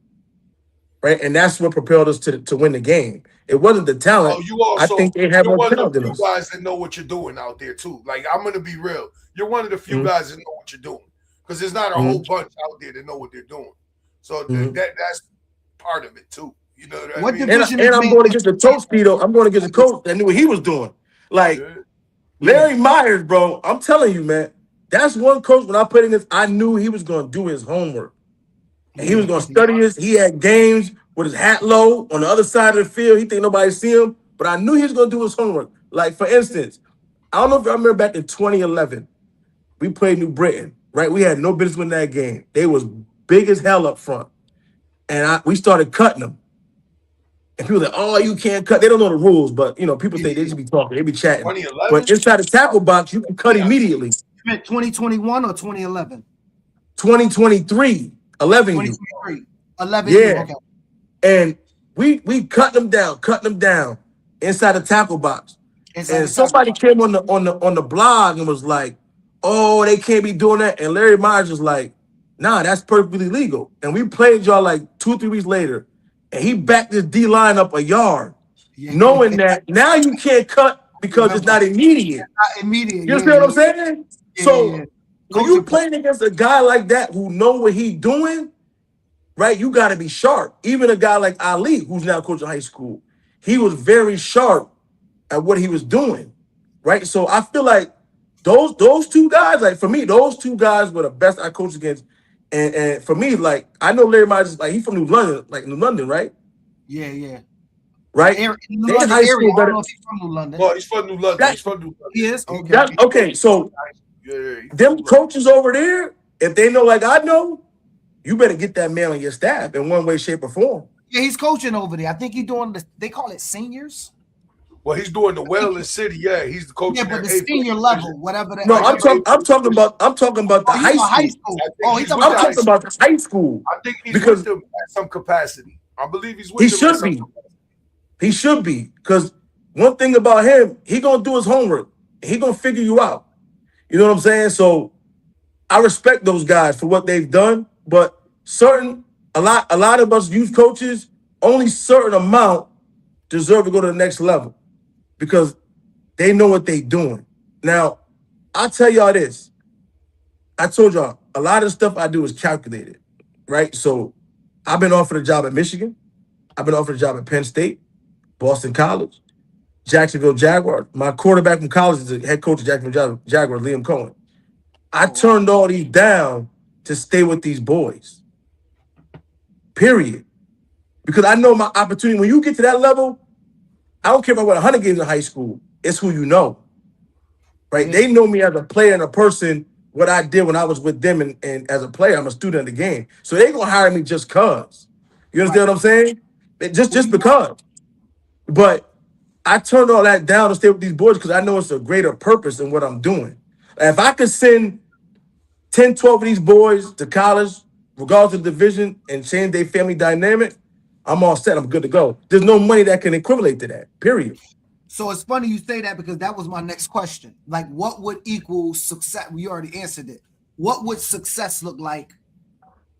right? And that's what propelled us to win the game. It wasn't the talent. I think they have more talent than us. You're one of the few guys that know what you're doing out there, too. Like, I'm going to be real. You're one of the few guys that know what you're doing. Because there's not a whole bunch out there that know what they're doing. So that's part of it, too. You know what I mean? And I'm going against the coach, Pito. I'm going against the coach that knew what he was doing. Like, Larry Myers, bro, I'm telling you, man, that's one coach when I put in this, I knew he was going to do his homework. And he was going to study this. He had games with his hat low on the other side of the field. He think nobody see him, but I knew he was going to do his homework. Like, for instance, I don't know if I remember back in 2011, we played New Britain, right? We had no business winning that game. They was big as hell up front. And we started cutting them. And people like, oh, you can't cut. They don't know the rules, but, people think they should be talking. They be chatting. But inside the tackle box, you can cut immediately. You meant 2021 or 2011? 2023. 11 2023. 11 yeah. Okay. And we cut them down inside the tackle box. And somebody came on the blog and was like, oh, they can't be doing that. And Larry Myers was like, nah, that's perfectly legal. And we played y'all like 2-3 weeks later. And he backed this D line up a yard, knowing that now you can't cut because it's not immediate. Not immediate. You see what I'm saying? So when you playing against a guy like that who know what he's doing, right, you got to be sharp. Even a guy like Ali, who's now coaching high school, he was very sharp at what he was doing, right? So I feel like those two guys, like for me, those two guys were the best I coached against. And for me, like, I know Larry Myers, like, he's from New London, right? Yeah. Right? New London area. I don't know if he's from New London. Well, he's from New London. He is? Okay, so them coaches over there, if they know like I know, you better get that man on your staff in one way, shape, or form. Yeah, he's coaching over there. I think he's doing they call it seniors. Well, he's doing the Wellness City. Yeah, he's the coach. Yeah, but the senior level, whatever that. No, I'm talking about the high school. Oh, I'm talking about the high school. I think he's with them at some capacity. I believe he's He with them. should be. He should be. Because one thing about him, he gonna do his homework. He gonna figure you out. You know what I'm saying? So I respect those guys for what they've done, but a lot of us youth coaches, only certain amount deserve to go to the next level because they know what they're doing. Now, I'll tell y'all this. I told y'all a lot of stuff I do is calculated, right? So I've been offered a job at Michigan. I've been offered a job at Penn State, Boston College, Jacksonville Jaguars. My quarterback from college is the head coach of Jacksonville Jaguars, Liam Cohen. I turned all these down to stay with these boys. Period. Because I know my opportunity. When you get to that level, I don't care if I win 100 games in high school. It's who you know. Right? They know me as a player and a person, what I did when I was with them and as a player, I'm a student of the game. So they gonna hire me just cause. You understand what I'm saying? Just because. But I turned all that down to stay with these boys because I know it's a greater purpose in what I'm doing. If I could send 10, 12 of these boys to college, regardless of division, and change their family dynamic, I'm all set. I'm good to go. There's no money that can equivalent to that, period. So it's funny you say that because that was my next question. Like, what would equal success? We already answered it. What would success look like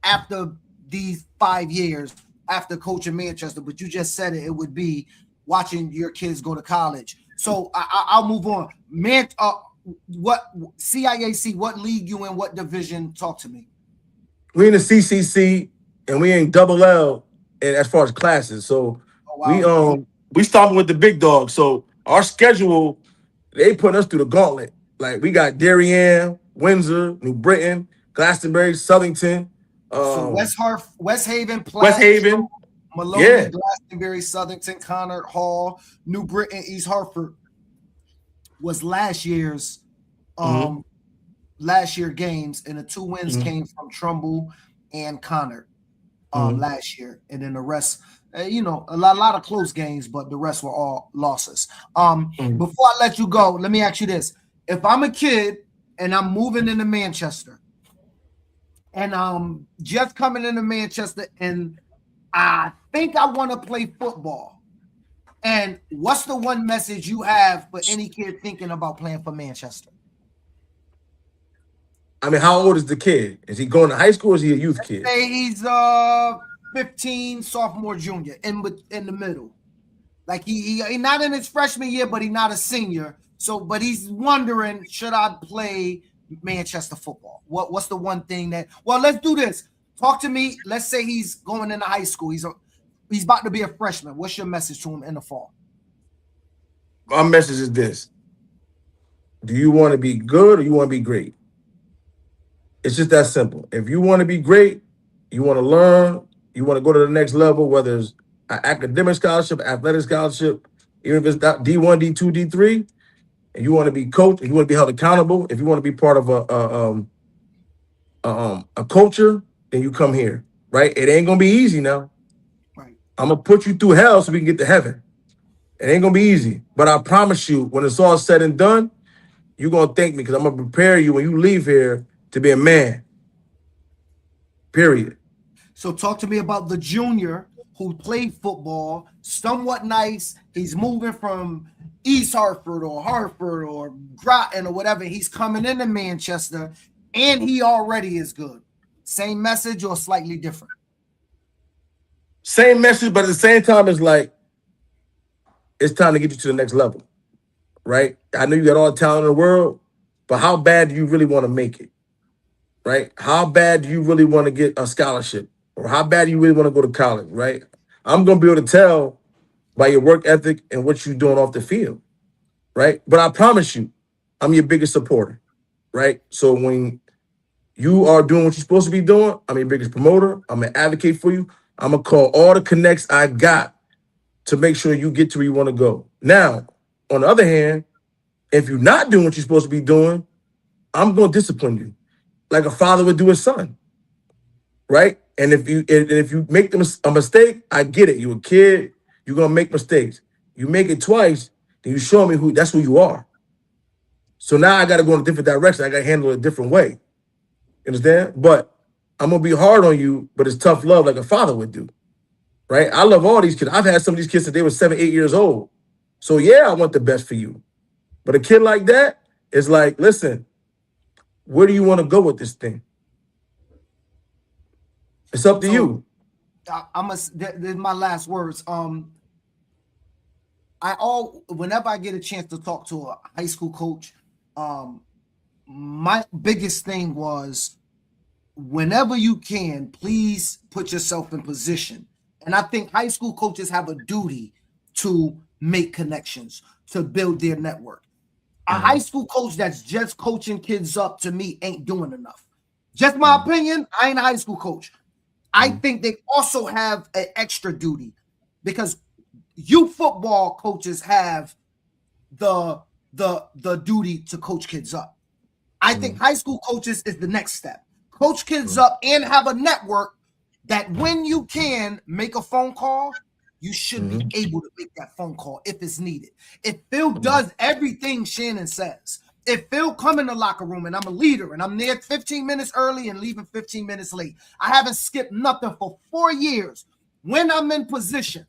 after these 5 years after coaching Manchester? But you just said it. It would be watching your kids go to college. So I'll move on. What CIAC? What league you in? What division? Talk to me. We in the CCC and we in double L, and as far as classes. So we starting with the big dogs. So our schedule, they put us through the gauntlet. Like we got Darien, Windsor, New Britain, Glastonbury, Southington. So West Haven, Maloney, Glastonbury, Southington, Connor, Hall, New Britain, East Hartford was last year's last year games, and the 2 wins came from Trumbull and Connor last year, and then the rest, a lot of close games, but the rest were all losses. Before I let you go, let me ask you this: if I'm a kid and I'm moving into Manchester, and I'm just coming into Manchester, and I think I want to play football, and what's the one message you have for any kid thinking about playing for Manchester? I mean, how old is the kid? Is he going to high school or is he a youth kid? Say he's 15, sophomore, junior, in the middle. Like he not in his freshman year, but he's not a senior. So, but he's wondering, should I play Manchester football? What's the one thing that? Well, let's do this. Talk to me. Let's say he's going into high school. He's about to be a freshman. What's your message to him in the fall? My message is this: do you want to be good or you want to be great? It's just that simple. If you want to be great, you want to learn, you want to go to the next level, whether it's an academic scholarship, athletic scholarship, even if it's D1, D2, D3, and you want to be coached, and you want to be held accountable, if you want to be part of a culture, then you come here, right? It ain't gonna be easy now. Right. I'm gonna put you through hell so we can get to heaven. It ain't gonna be easy, but I promise you, when it's all said and done, you're gonna thank me because I'm gonna prepare you when you leave here to be a man. Period. So talk to me about the junior who played football, somewhat nice. He's moving from East Hartford or Groton or whatever. He's coming into Manchester, and he already is good. Same message or slightly different? Same message, but at the same time, it's like, it's time to get you to the next level, right? I know you got all the talent in the world, but how bad do you really want to make it? Right? How bad do you really want to get a scholarship? Or how bad do you really want to go to college, right? I'm going to be able to tell by your work ethic and what you're doing off the field, right? But I promise you, I'm your biggest supporter, right? So when you are doing what you're supposed to be doing, I'm your biggest promoter. I'm going to advocate for you. I'm going to call all the connects I got to make sure you get to where you want to go. Now, on the other hand, if you're not doing what you're supposed to be doing, I'm going to discipline you like a father would do his son, right? And if you make a mistake, I get it. You're a kid. You're going to make mistakes. You make it twice, then you show me that's who you are. So now I got to go in a different direction. I got to handle it a different way. You understand? But I'm going to be hard on you, but it's tough love like a father would do. right? I love all these kids. I've had some of these kids since they were 7, 8 years old. So yeah, I want the best for you. But a kid like that is like, listen, where do you want to go with this thing? It's up to you. This is my last words. Whenever I get a chance to talk to a high school coach, my biggest thing was, whenever you can, please put yourself in position. And I think high school coaches have a duty to make connections, to build their network. A high school coach that's just coaching kids up, to me, ain't doing enough. Just my opinion. I ain't a high school coach. I think they also have an extra duty, because youth football coaches have the duty to coach kids up. I think high school coaches is the next step. Coach kids up and have a network that when you can make a phone call, you should be able to make that phone call if it's needed. If Phil does everything Shannon says, if Phil come in the locker room and I'm a leader and I'm there 15 minutes early and leaving 15 minutes late, I haven't skipped nothing for 4 years. When I'm in position,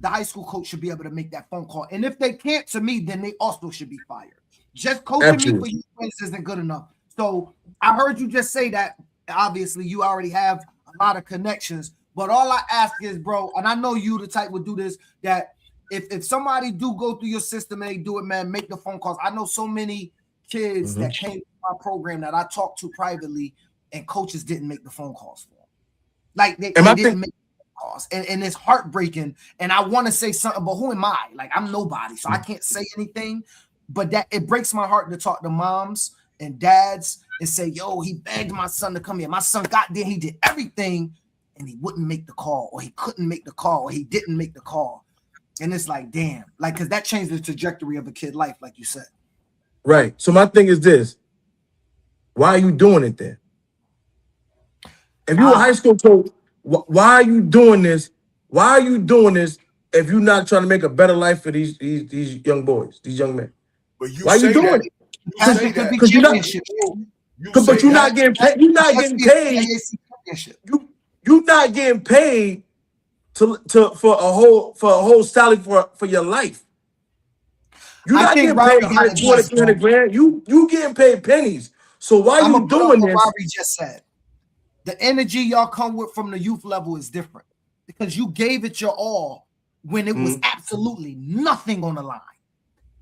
the high school coach should be able to make that phone call. And if they can't, to me, then they also should be fired. Just coaching me for you isn't good enough. So I heard you just say that. Obviously, you already have a lot of connections. But all I ask is, bro, and I know you the type would do this, that if somebody do go through your system and they do it, man, make the phone calls. I know so many kids that came to my program that I talked to privately, and coaches didn't make the phone calls for them. Like, they didn't make the phone calls. And it's heartbreaking. And I want to say something, but who am I? Like, I'm nobody, so I can't say anything. But that it breaks my heart to talk to moms and dads and say, yo, he begged my son to come here. My son got there, he did everything, and he wouldn't make the call, or he couldn't make the call, or he didn't make the call. And it's like, damn, like, because that changed the trajectory of a kid's life, like you said. Right. So my thing is this: why are you doing it then? If you're a high school coach, why are you doing this? Why are you doing this if you're not trying to make a better life for these young boys, these young men? But you Why are you doing that, it? you say that Because you're not. But you're not getting paid. You're not getting paid. You're not getting paid for a whole salary for your life. You're not getting paid 120, 300 grand. You getting paid pennies. So why are you doing this? Robbie just said, the energy y'all come with from the youth level is different, because you gave it your all when it was absolutely nothing on the line,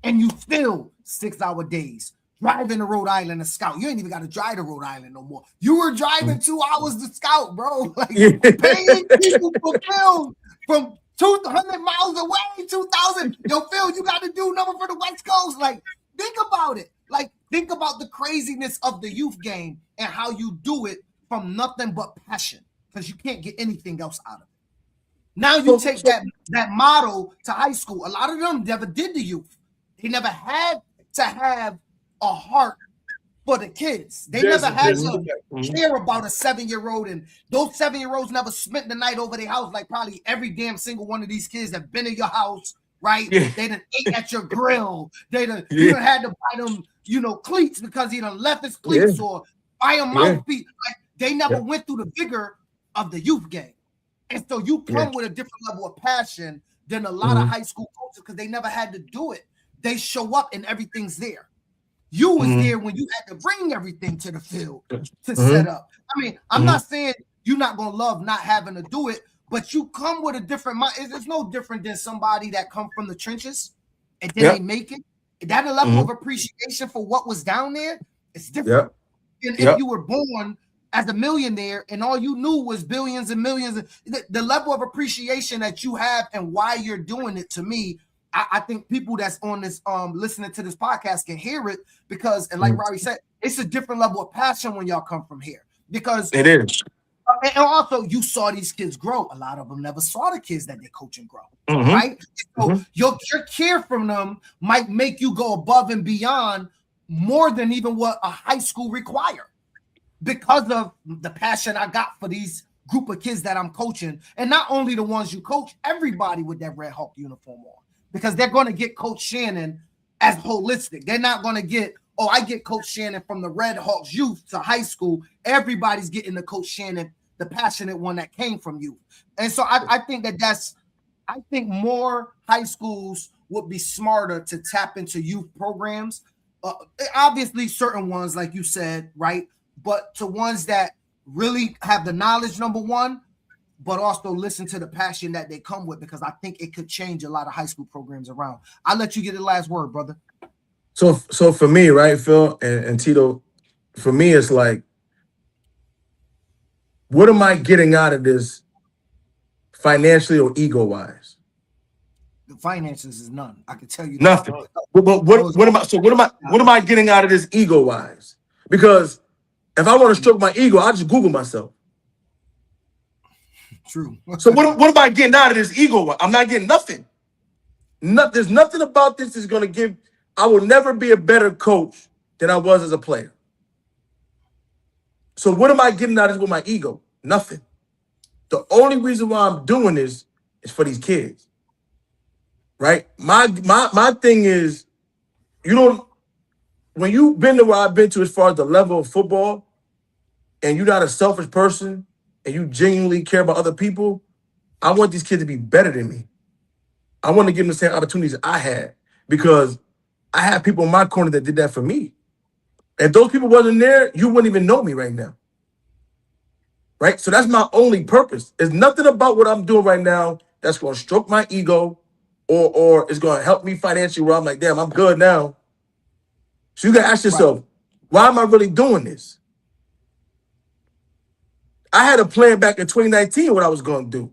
and you still 6-hour days driving to Rhode Island to scout. You ain't even got to drive to Rhode Island no more. You were driving 2 hours to scout, bro. Like, paying people for film from 200 miles away, 2,000. Yo, Phil, you got to do number for the West Coast. Like, think about it. Like, think about the craziness of the youth game and how you do it from nothing but passion, because you can't get anything else out of it. Now you take that model to high school. A lot of them never did the youth. They never had to have a heart for the kids. They never had to care about a 7-year-old, and those 7-year-olds never spent the night over their house like probably every damn single one of these kids that been in your house, right? Yeah. They done ate at your grill. You done had to buy them, cleats because he done left his cleats, or buy a mouthpiece. Like, they never went through the vigor of the youth game. And so you come with a different level of passion than a lot of high school coaches, because they never had to do it. They show up and everything's there. You was there when you had to bring everything to the field to set up. I mean, I'm not saying you're not going to love not having to do it, but you come with a different mind. It's no different than somebody that come from the trenches and then they make it. That level of appreciation for what was down there, it's different. And if you were born as a millionaire and all you knew was billions and millions, the level of appreciation that you have and why you're doing it, to me, I think people that's on this listening to this podcast can hear it, because, and like Robbie said, it's a different level of passion when y'all come from here, because it is. And also, you saw these kids grow. A lot of them never saw the kids that they coach and grow, right? So your care from them might make you go above and beyond more than even what a high school require, because of the passion I got for these group of kids that I'm coaching. And not only the ones you coach, everybody with that Red Hawk uniform on, because they're going to get Coach Shannon as holistic. They're not going to get, I get Coach Shannon from the Red Hawks youth to high school. Everybody's getting the Coach Shannon, the passionate one that came from you. And so I think I think more high schools would be smarter to tap into youth programs. Obviously, certain ones, like you said, right? But to ones that really have the knowledge, number one, but also listen to the passion that they come with, because I think it could change a lot of high school programs around. I'll let you get the last word, brother. So for me, right, Phil and Tito, for me, it's like, what am I getting out of this financially or ego-wise? The finances is none. I can tell you that. Nothing. But what am I getting out of this ego-wise? Because if I want to stroke my ego, I just Google myself. True. So what am I getting out of this ego? I'm not getting nothing. There's nothing about this that's going to give. I will never be a better coach than I was as a player. So what am I getting out of this with my ego? Nothing. The only reason why I'm doing this is for these kids. Right? My thing is, when you've been to where I've been to as far as the level of football, and you're not a selfish person, and you genuinely care about other people, I want these kids to be better than me. I want to give them the same opportunities I had, because I had people in my corner that did that for me. If those people wasn't there, you wouldn't even know me right now. Right? So that's my only purpose. There's nothing about what I'm doing right now that's going to stroke my ego or it's going to help me financially, where I'm like, damn, I'm good now. So you got to ask yourself, why am I really doing this? I had a plan back in 2019 what I was going to do.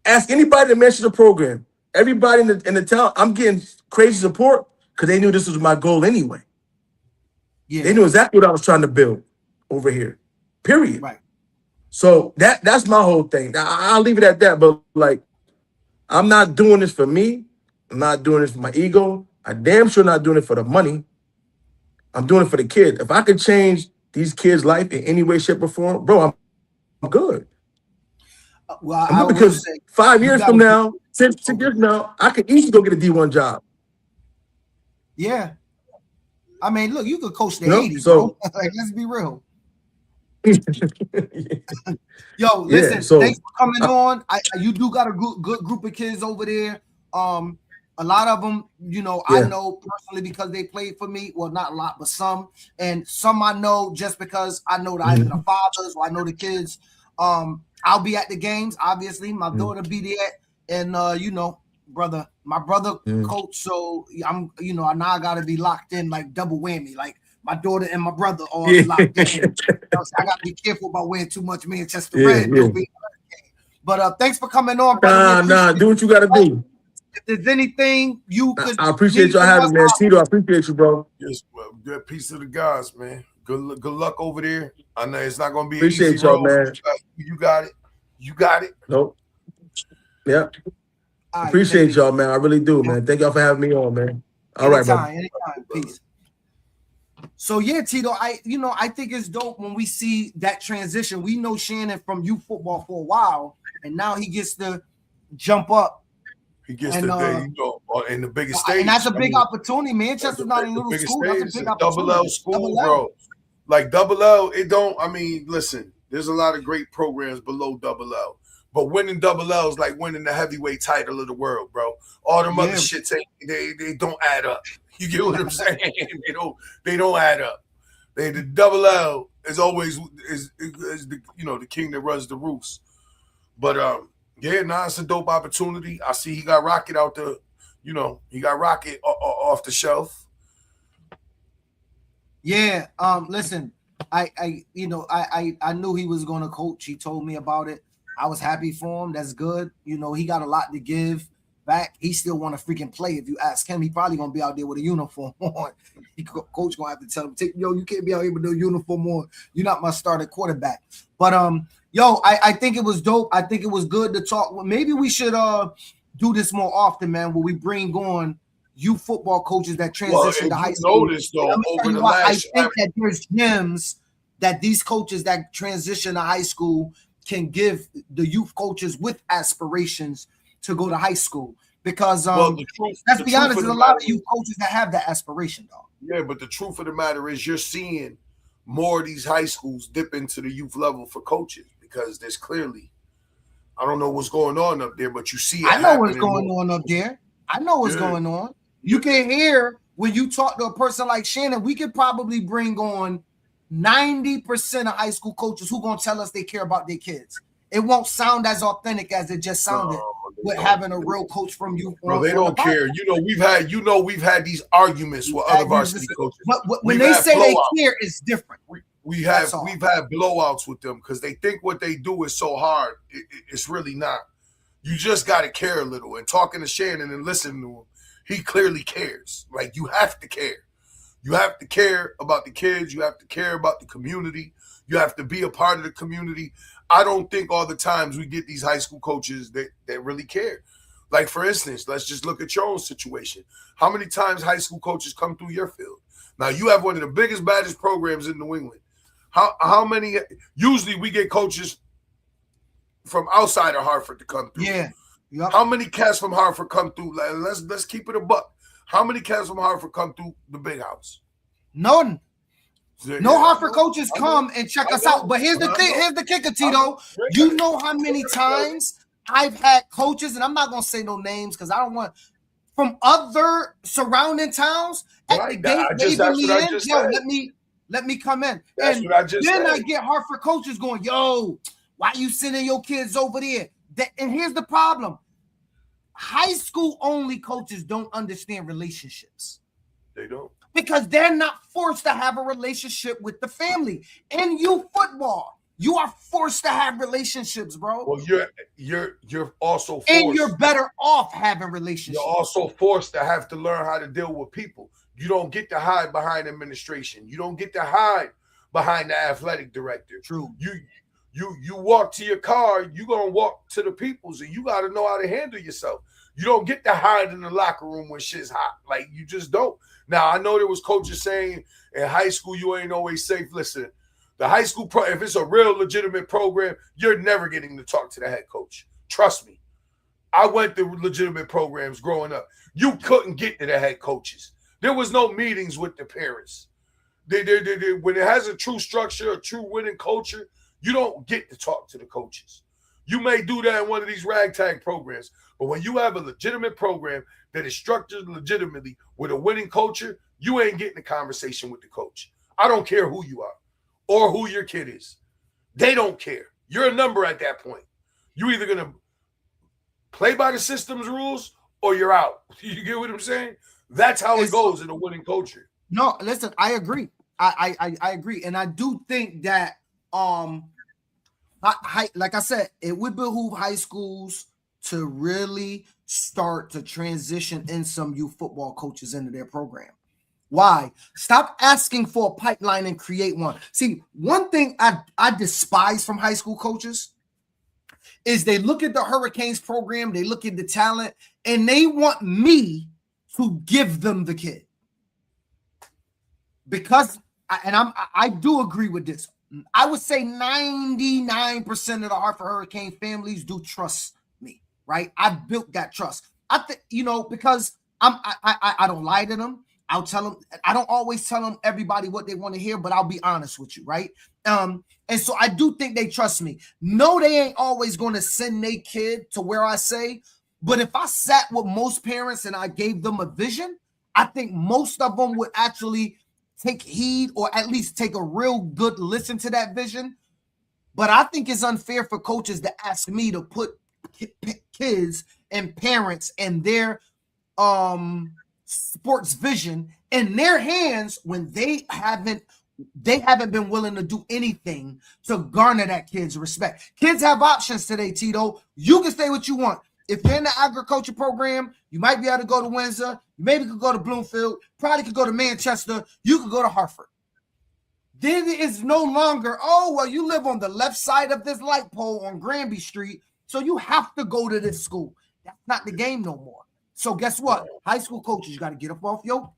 Ask anybody that mentioned the program. Everybody in the town, I'm getting crazy support because they knew this was my goal anyway. Yeah. They knew exactly what I was trying to build over here, period. Right. So that's my whole thing. I'll leave it at that, but like, I'm not doing this for me. I'm not doing this for my ego. I damn sure not doing it for the money. I'm doing it for the kid. If I could change these kids' life in any way, shape, or form, bro, I'm good. Well, I'm good, because 5 years from now, 6 years from now, I could easily go get a D1 job. Yeah. I mean, look, you could coach the 80s, so, bro. Like, let's be real. Yo, listen, thanks for coming on. You do got a good group of kids over there. A lot of them, I know personally because they played for me. Well, not a lot, but some. And some I know just because I know either the fathers or I know the kids. I'll be at the games, obviously. My daughter be there. And, brother, my brother coach. So I'm, now I got to be locked in like double whammy. Like, my daughter and my brother are locked in. I got to be careful about wearing too much Manchester red. But thanks for coming on, brother. Do what you got to do. If there's anything you could, I appreciate y'all having me, man. Tito, I appreciate you, bro. Yes, well, good piece of the guys, man. Good luck over there. I know it's not gonna be appreciate an easy y'all, road. man. You got it. You got it. Nope. Yeah. Right, appreciate y'all, man. I really do, man. Thank y'all for having me on, man. All right, bro. Anytime. Peace. So yeah, Tito, I think it's dope when we see that transition. We know Shannon from youth football for a while, and now he gets to jump up. He gets in the biggest stage. And that's a big opportunity. Manchester's not a little school. That's a big opportunity. Double L school, bro. Like Double L, listen, there's a lot of great programs below Double L. But winning Double L is like winning the heavyweight title of the world, bro. All them other shits, they don't add up. You get what I'm saying? They don't add up. The Double L is always is the king that runs the roost. But it's a dope opportunity. I see he got Rocket out the, he got Rocket off the shelf. Yeah. Listen, I knew he was going to coach. He told me about it. I was happy for him. That's good. He got a lot to give back. He still want to freaking play. If you ask him, he probably going to be out there with a uniform on. Coach going to have to tell him, you can't be out here with no uniform on. You're not my starting quarterback. But, I think it was dope. I think it was good to talk. Maybe we should do this more often, man, where we bring on youth football coaches that transition to high school. I think that there's gems that these coaches that transition to high school can give the youth coaches with aspirations to go to high school. Because let's be honest, there's a lot of youth coaches that have that aspiration, dog. Yeah, but the truth of the matter is you're seeing more of these high schools dip into the youth level for coaches because there's clearly, I don't know what's going on up there, but you see it I know what's happening going more. on up there. I know what's going on. You can hear when you talk to a person like Shannon, we could probably bring on 90% of high school coaches who gonna tell us they care about their kids. It won't sound as authentic as it just sounded with having a real coach from you. Bro, they don't care. We've had these arguments with other varsity coaches. But when they say they care, it's different. We've had blowouts with them because they think what they do is so hard. It's really not. You just got to care a little. And talking to Shannon and listening to him, he clearly cares. Like, you have to care. You have to care about the kids. You have to care about the community. You have to be a part of the community. I don't think all the times we get these high school coaches that really care. Like, for instance, let's just look at your own situation. How many times high school coaches come through your field? Now, you have one of the biggest, baddest programs in New England. How many? Usually we get coaches from outside of Hartford to come through. Yeah. Yep. How many cats from Hartford come through? Let's keep it a buck. How many cats from Hartford come through the big house? None. No Hartford coaches come and check us out. But here's the thing. Here's the kicker, Tito. You know how many times I've had coaches, and I'm not gonna say no names because I don't want, from other surrounding towns at the gate waving me in. Yo, let me come in. That's and what I just then said. I get Hartford coaches going, yo, why you sending your kids over there? And here's the problem. High school only coaches don't understand relationships. They don't. Because they're not forced to have a relationship with the family. In youth football, you are forced to have relationships, bro. Well, you're also forced. And you're better off having relationships. You're also forced to have to learn how to deal with people. You don't get to hide behind administration. You don't get to hide behind the athletic director. True. You walk to your car, you're going to walk to the peoples, and you got to know how to handle yourself. You don't get to hide in the locker room when shit's hot. Like, you just don't. Now, I know there was coaches saying in high school you ain't always safe. Listen, the high school if it's a real legitimate program, you're never getting to talk to the head coach. Trust me. I went to legitimate programs growing up. You couldn't get to the head coaches. There was no meetings with the parents. When it has a true structure, a true winning culture, you don't get to talk to the coaches. You may do that in one of these ragtag programs, but when you have a legitimate program that is structured legitimately with a winning culture, you ain't getting a conversation with the coach. I don't care who you are or who your kid is. They don't care. You're a number at that point. You're either going to play by the system's rules or you're out. You get what I'm saying? That's how it goes in a winning culture. No, listen, I agree. I agree. And I do think that like I said, it would behoove high schools to really start to transition in some youth football coaches into their program. Why? Stop asking for a pipeline and create one. See, one thing I despise from high school coaches is they look at the Hurricanes program, they look at the talent, and they want me to give them the kid. Because, I do agree with this. I would say 99% of the Hartford Hurricane families do trust me, right? I've built that trust. I think, because I don't lie to them. I'll tell them. I don't always tell them everybody what they want to hear, but I'll be honest with you, right? And so I do think they trust me. No, they ain't always going to send their kid to where I say, but if I sat with most parents and I gave them a vision, I think most of them would actually take heed or at least take a real good listen to that vision. But I think it's unfair for coaches to ask me to put kids and parents and their sports vision in their hands when they haven't been willing to do anything to garner that kid's respect. Kids have options today, Tito. You can say what you want. If you're in the agriculture program, you might be able to go to Windsor. You maybe could go to Bloomfield. Probably could go to Manchester. You could go to Hartford. Then it's no longer, you live on the left side of this light pole on Granby Street, so you have to go to this school. That's not the game no more. So guess what? High school coaches, you got to get up off your,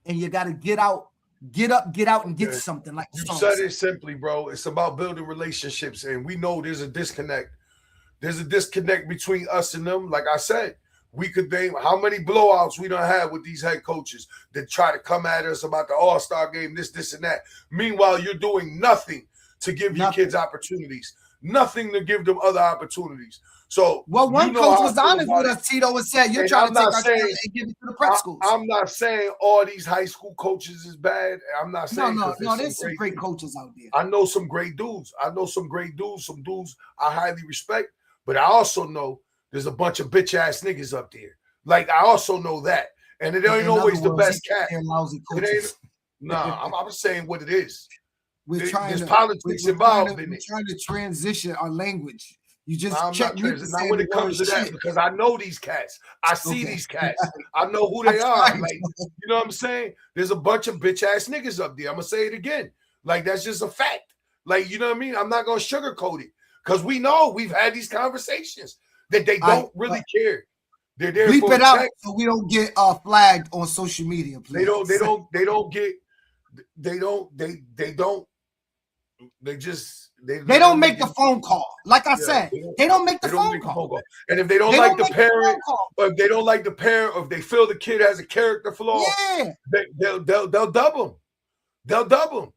and you got to get up, and get something like you said it simply, bro. It's about building relationships, and we know there's a disconnect. There's a disconnect between us and them. Like I said, we could name how many blowouts we done had with these head coaches that try to come at us about the All-Star game, this, and that. Meanwhile, you're doing nothing to give your Nothing. kids opportunities. Nothing to give them other opportunities. So, Well, one you know coach how I was feel honest about with it. us, Tito, and said, "You're And trying I'm to take not our saying- talent and give it to the prep schools." I'm not saying all these high school coaches is bad. I'm not saying no. there's There's some great dudes. coaches out there. I know some great dudes. Some dudes I highly respect. But I also know there's a bunch of bitch ass niggas up there. Like I also know that, and it ain't In always other the words, best cat. they're lousy It ain't. coaches. Nah, I'm saying what it is. There's politics involved in it. We're trying to transition our language. You just I'm check not me transiting. Not when it comes to that, shit. because I know these cats. I see Okay. these cats. I know who I'm they are. trying Like, you know what I'm saying? There's a bunch of bitch ass niggas up there. I'm gonna say it again. Like, that's just a fact. Like, you know what I mean? I'm not gonna sugarcoat it. Because we know we've had these conversations that they don't really care. They're there bleep for it a out check. so we don't get flagged on social media, please. They don't make the phone call. Like I said, they don't make the phone call. And if they don't like the parent, or if they don't like the parent, or if they feel the kid has a character flaw, they'll dub them. They'll dub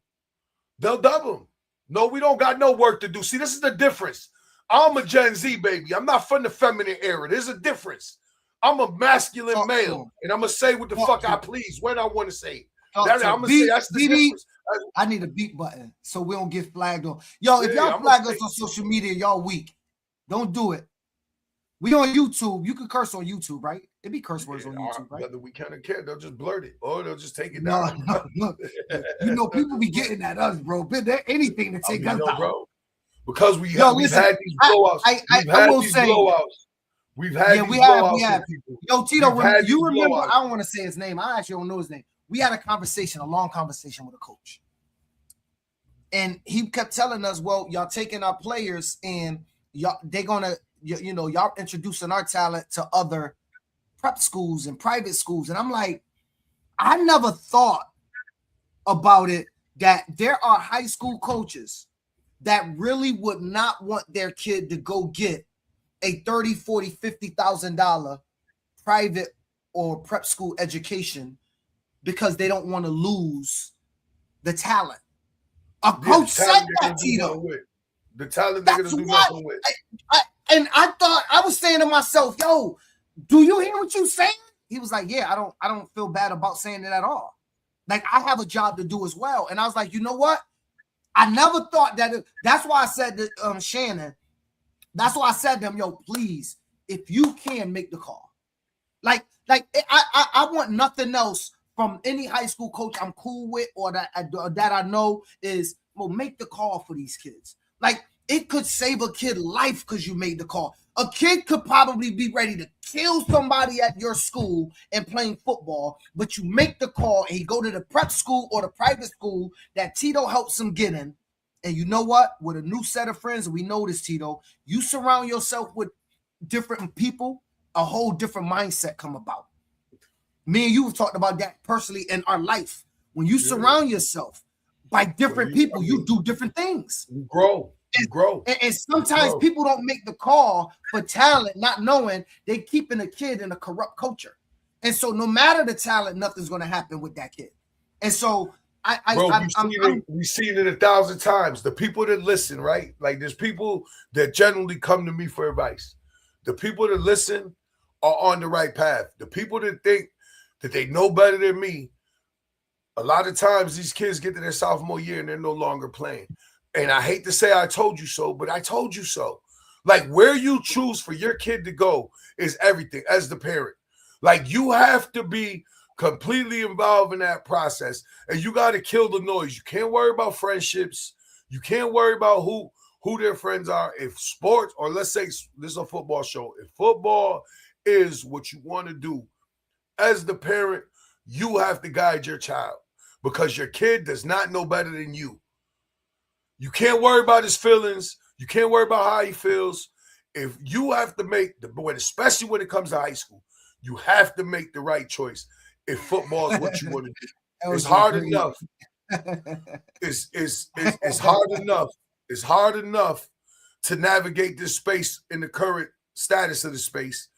them. No, we don't got no work to do. See, this is the difference. I'm a Gen Z baby. I'm not from the feminine era. There's a difference. I'm a masculine male, and I'm gonna say what the fuck I please when I want to say it. I'm gonna say that's the difference. I need a beat button so we don't get flagged on. Yo, if y'all flag us on social media, y'all weak. Don't do it. We on YouTube. You can curse on YouTube, right? It'd be curse words on YouTube, right? Whether we can or can't, they'll just blurt it or they'll just take it No, down. no. You know, people be getting at us, bro. But there anything to take us down, bro. Because we've had these blowouts. We have. Yo, Tito, you remember? I don't want to say his name. I actually don't know his name. We had a long conversation with a coach, and he kept telling us, "Well, y'all taking our players, and y'all y'all introducing our talent to other prep schools and private schools." And I'm like, I never thought about it that there are high school coaches that really would not want their kid to go get a $30,000, $40,000, $50,000 private or prep school education because they don't want to lose the talent. A coach said that, Tito. The talent they're going to do nothing with. And I thought, I was saying to myself, yo, do you hear what you saying? He was like, yeah, I don't feel bad about saying it at all. Like, I have a job to do as well. And I was like, you know what? I never thought that. That's why I said to Shannon, that's why I said to him, yo, please, if you can, make the call. Like I want nothing else from any high school coach I'm cool with or that I know is, well, make the call for these kids. Like, it could save a kid life because you made the call. A kid could probably be ready to kill somebody at your school and playing football, but you make the call and he go to the prep school or the private school that Tito helps him get in. And you know what? With a new set of friends, and we know this, Tito, you surround yourself with different people, a whole different mindset come about. Me and you have talked about that personally in our life. When you surround yourself by different people, you do different things. You grow. And sometimes people don't make the call for talent, not knowing they're keeping a kid in a corrupt culture. And so no matter the talent, nothing's going to happen with that kid. And so we've seen it 1,000 times. The people that listen, right? Like, there's people that generally come to me for advice. The people that listen are on the right path. The people that think that they know better than me, a lot of times these kids get to their sophomore year and they're no longer playing. And I hate to say I told you so, but I told you so. Like, where you choose for your kid to go is everything as the parent. Like, you have to be completely involved in that process, and you got to kill the noise. You can't worry about friendships. You can't worry about who their friends are. If sports, or let's say this is a football show, if football is what you want to do, as the parent, you have to guide your child because your kid does not know better than you. You can't worry about his feelings. You can't worry about how he feels. If you have to make especially when it comes to high school, you have to make the right choice. If football is what you want to do, it's hard enough. It's hard enough. It's hard enough to navigate this space in the current status of the space.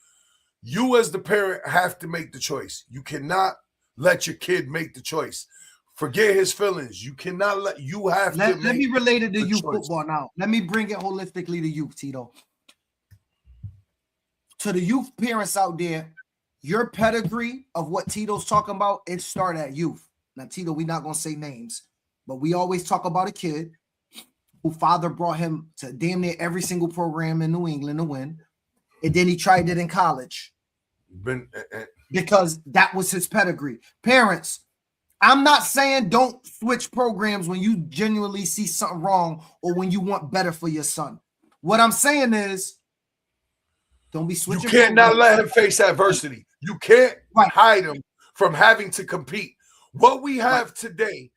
You as the parent have to make the choice. You cannot let your kid make the choice. Forget his feelings. You cannot let you have to. Let me relate it to the youth choice. football now. Let me bring it holistically to youth, Tito. To the youth parents out there, your pedigree of what Tito's talking about, it started at youth. Now, Tito, we're not going to say names, but we always talk about a kid who father brought him to damn near every single program in New England to win. And then he tried it in college because that was his pedigree. Parents, I'm not saying don't switch programs when you genuinely see something wrong or when you want better for your son. What I'm saying is, don't be switching. You can't not let him face adversity. You can't hide him from having to compete. What we have today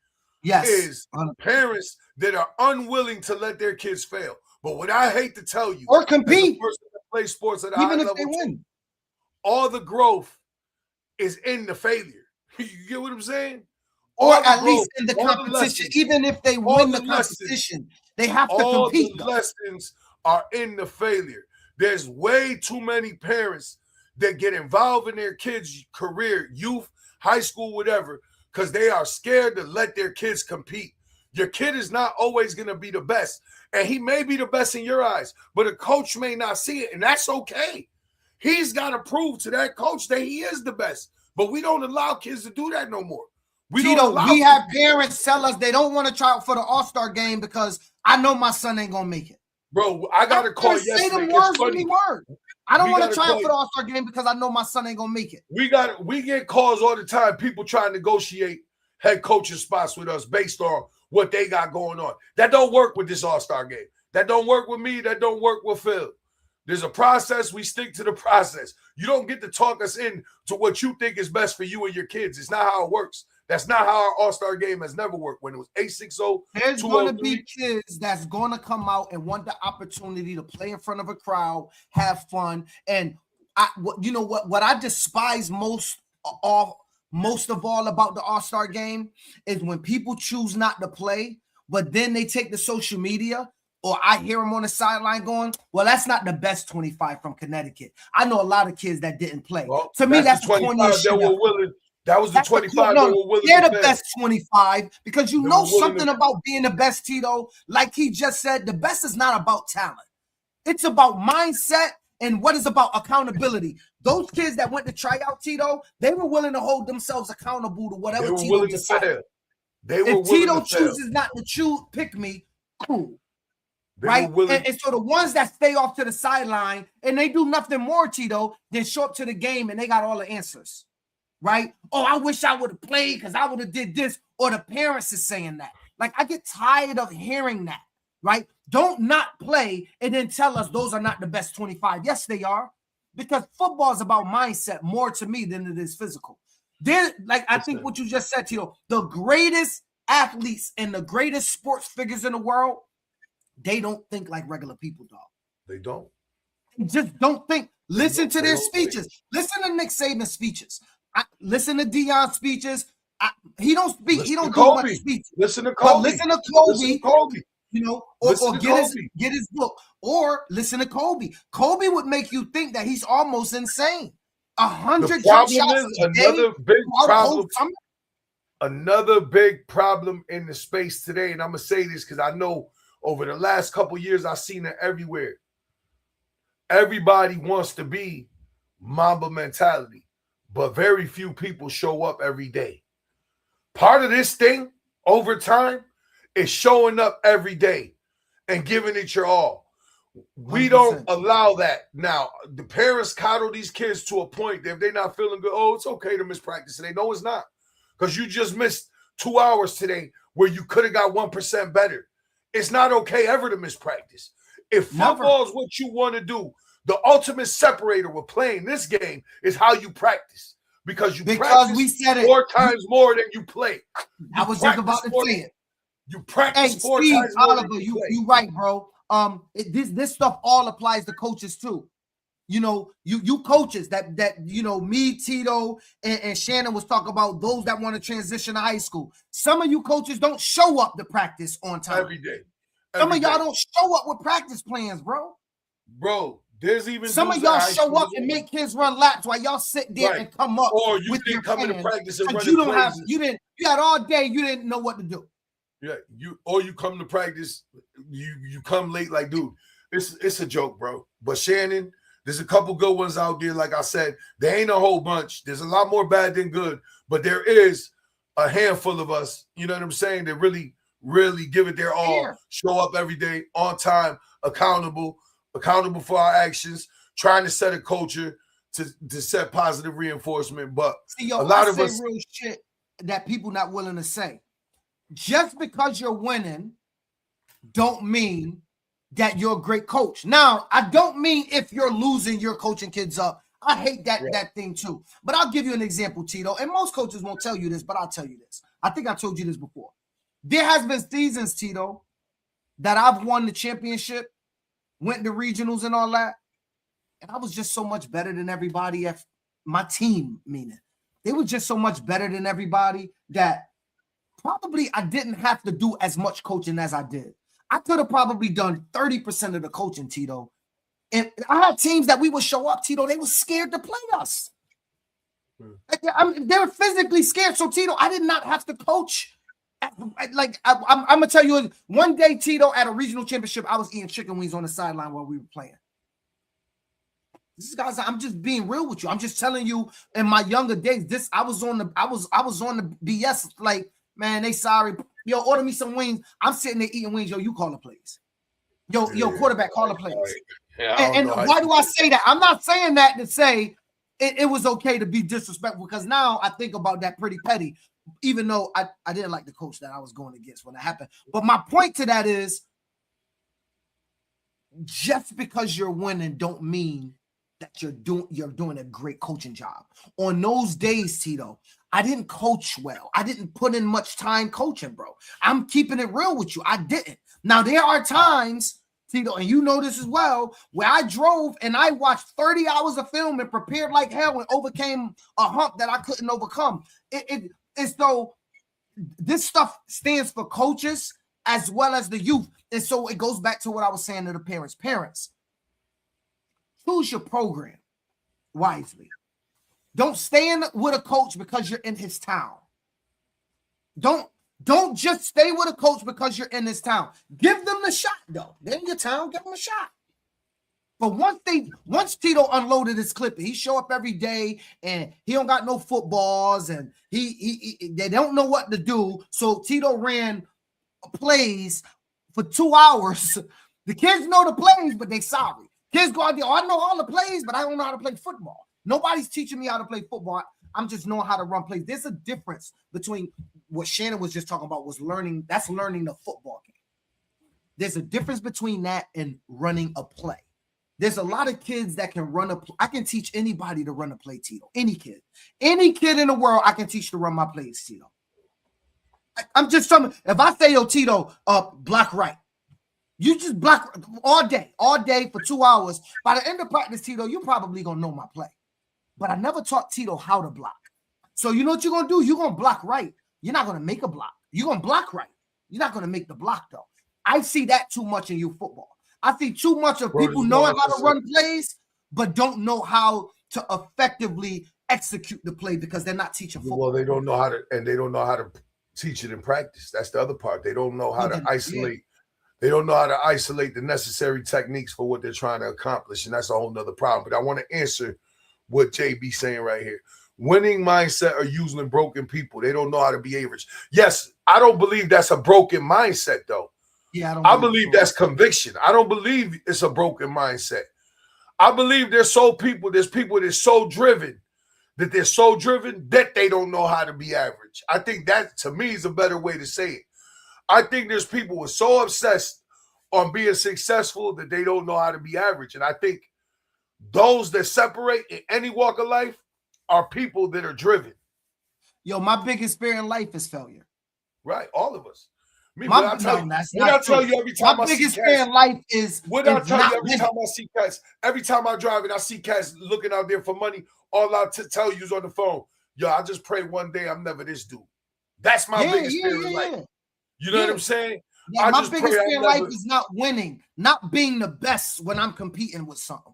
is parents that are unwilling to let their kids fail. But what I hate to tell you, or compete, as a person that plays sports at a even high if level, they win, all the growth is in the failure. You get what I'm saying? Or at least in the competition, even if they win the competition, they have to compete. All the lessons are in the failure. There's way too many parents that get involved in their kids' career, youth, high school, whatever, because they are scared to let their kids compete. Your kid is not always going to be the best, and he may be the best in your eyes, but a coach may not see it, and that's okay. He's got to prove to that coach that he is the best, but we don't allow kids to do that no more. Tito, we have parents tell us they don't want to try out for the All-Star game because I know my son ain't gonna make it. Bro, I got a call yesterday. Say them words with me word. I don't want to try out for the All-Star game because I know my son ain't gonna make it. We get calls all the time, people trying to negotiate head coaching spots with us based on what they got going on. That don't work with this All-Star game. That don't work with me. That don't work with Phil. There's a process. We stick to the process. You don't get to talk us in to what you think is best for you and your kids. It's not how it works. That's not how our All-Star game has never worked. When it was 860, there's going to be kids that's going to come out and want the opportunity to play in front of a crowd, have fun. And you know what I despise most of all about the All-Star game is when people choose not to play, but then they take the social media, or I hear them on the sideline going, well, that's not the best 25 from Connecticut. I know a lot of kids that didn't play. Well, to me, that's the 25 that were willing. That was the 25 that were willing. They're the best 25 because you know something about being the best, Tito. Like he just said, the best is not about talent. It's about mindset and what is about accountability. Those kids that went to try out, Tito, they were willing to hold themselves accountable to whatever Tito decided. If Tito chooses not to pick me, cool. Right? And so the ones that stay off to the sideline and they do nothing more, Tito, than show up to the game and they got all the answers. Right? Oh, I wish I would have played because I would have did this. Or the parents is saying that. Like, I get tired of hearing that. Right? Don't not play and then tell us those are not the best 25. Yes, they are. Because football is about mindset more to me than it is physical. I think what you just said, Tito, the greatest athletes and the greatest sports figures in the world, they don't think like regular people, dog. They don't. Just don't think. Listen to their speeches. Listen to Nick Saban's speeches. Listen to Deion's speeches. He don't speak. He don't do much speech. Listen to Kobe. But listen to Kobe. You know, or get his book. Or listen to Kobe. Kobe would make you think that he's almost insane. 100 jump shots a day. Another big problem in the space today, and I'm gonna say this because I know over the last couple years I've seen it everywhere. Everybody wants to be Mamba mentality, but very few people show up every day. Part of this thing over time is showing up every day and giving it your all. We 100%. Don't allow that. Now, the parents coddle these kids to a point that if they're not feeling good, oh, it's okay to miss practice today. No, it's not. Because you just missed 2 hours today where you could have got 1% better. It's not okay ever to miss practice. If football is what you want to do, the ultimate separator with playing this game is how you practice. Because practice we said it 4 times more than you play. I was just about to say it. You practice 4 times more Oliver, than you right, bro. This stuff all applies to coaches too. You know, you coaches that you know, me, Tito, and Shannon was talking about those that want to transition to high school. Some of you coaches don't show up to practice on time every day. Some of y'all don't show up with practice plans, bro. Bro, There's even some of dudes y'all in high show school up and make kids run laps while y'all sit there Right. and come up Or you with your didn't come into fans, practice and 'cause running you don't have plays. you had all day, you didn't know what to do. Yeah, you come to practice, you come late, like, dude, it's a joke, bro. But Shannon, there's a couple good ones out there. Like I said, there ain't a whole bunch. There's a lot more bad than good, but there is a handful of us, you know what I'm saying, that really, really give it their all, Yeah. show up every day, on time, accountable for our actions, trying to set a culture to set positive reinforcement. But See, yo, a lot I of say us, real shit that people not willing to say. Just because you're winning don't mean that you're a great coach. Now, I don't mean if you're losing, you're coaching kids up. I hate that thing too. But I'll give you an example, Tito. And most coaches won't tell you this, but I'll tell you this. I think I told you this before. There has been seasons, Tito, that I've won the championship, went to regionals and all that, and I was just so much better than everybody at my team, meaning. They were just so much better than everybody that probably I didn't have to do as much coaching as I did. I could have probably done 30% of the coaching, Tito. And I had teams that we would show up, Tito. They were scared to play us. They were physically scared. So, Tito, I did not have to coach. Like, I'm going to tell you, one day, Tito, at a regional championship, I was eating chicken wings on the sideline while we were playing. This guys, I'm just being real with you. I'm just telling you, in my younger days, I was on the BS. Like, man, they sorry. Yo, order me some wings. I'm sitting there eating wings. Yo, you call the plays. Yo, quarterback, call the plays. Yeah, and why do I say that? I'm not saying that to say it was okay to be disrespectful, because now I think about that pretty petty, even though I didn't like the coach that I was going against when that happened. But my point to that is, just because you're winning don't mean that you're doing a great coaching job. On those days, Tito, I didn't coach well. I didn't put in much time coaching, bro. I'm keeping it real with you. I didn't. Now, there are times, Tito, and you know this as well, where I drove and I watched 30 hours of film and prepared like hell and overcame a hump that I couldn't overcome. It's though this stuff stands for coaches as well as the youth. And so it goes back to what I was saying to the parents. Parents, choose your program wisely. Don't stay in with a coach because you're in his town. Don't just stay with a coach because you're in this town. Give them the shot, though. They're in your town, give them a shot. But once Tito unloaded his clip, he show up every day and he don't got no footballs and they don't know what to do. So Tito ran plays for 2 hours. The kids know the plays, but they sorry. Kids go out there, I know all the plays, but I don't know how to play football. Nobody's teaching me how to play football. I'm just knowing how to run plays. There's a difference between what Shannon was just talking about was learning. That's learning the football game. There's a difference between that and running a play. There's a lot of kids that can run a play. I can teach anybody to run a play, Tito. Any kid in the world, I can teach to run my plays, Tito. I'm just telling. If I say, yo, Tito, block right. You just block all day for 2 hours. By the end of practice, Tito, you're probably going to know my play. But I never taught Tito how to block. So you know what you're going to do? You're going to block right. You're not going to make a block. You're going to block right. You're not going to make the block, though. I see that too much in youth football. I see too much of people knowing how to run plays, but don't know how to effectively execute the play because they're not teaching football. Well, they don't know how to teach it in practice. That's the other part. They don't know how to isolate. Yeah. They don't know how to isolate the necessary techniques for what they're trying to accomplish, and that's a whole nother problem. But I want to answer what JB saying right here. Winning mindset are usually broken people. They don't know how to be average. Yes, I don't believe that's a broken mindset, though. Yeah, I believe that's conviction. I don't believe it's a broken mindset. I believe there's people that's so driven that they don't know how to be average. I think that, to me, is a better way to say it. I think there's people who are so obsessed on being successful that they don't know how to be average. And I think those that separate in any walk of life are people that are driven. Yo, my biggest fear in life is failure. Right, all of us. What I tell you every time I see cats, fear in life is what I tell you every time I see cats, every time I drive and I see cats looking out there for money, all I tell you is on the phone, yo, I just pray one day I'm never this dude. That's my biggest fear in life. You know what I'm saying? Yeah, my biggest fear in life is not winning, not being the best when I'm competing with something.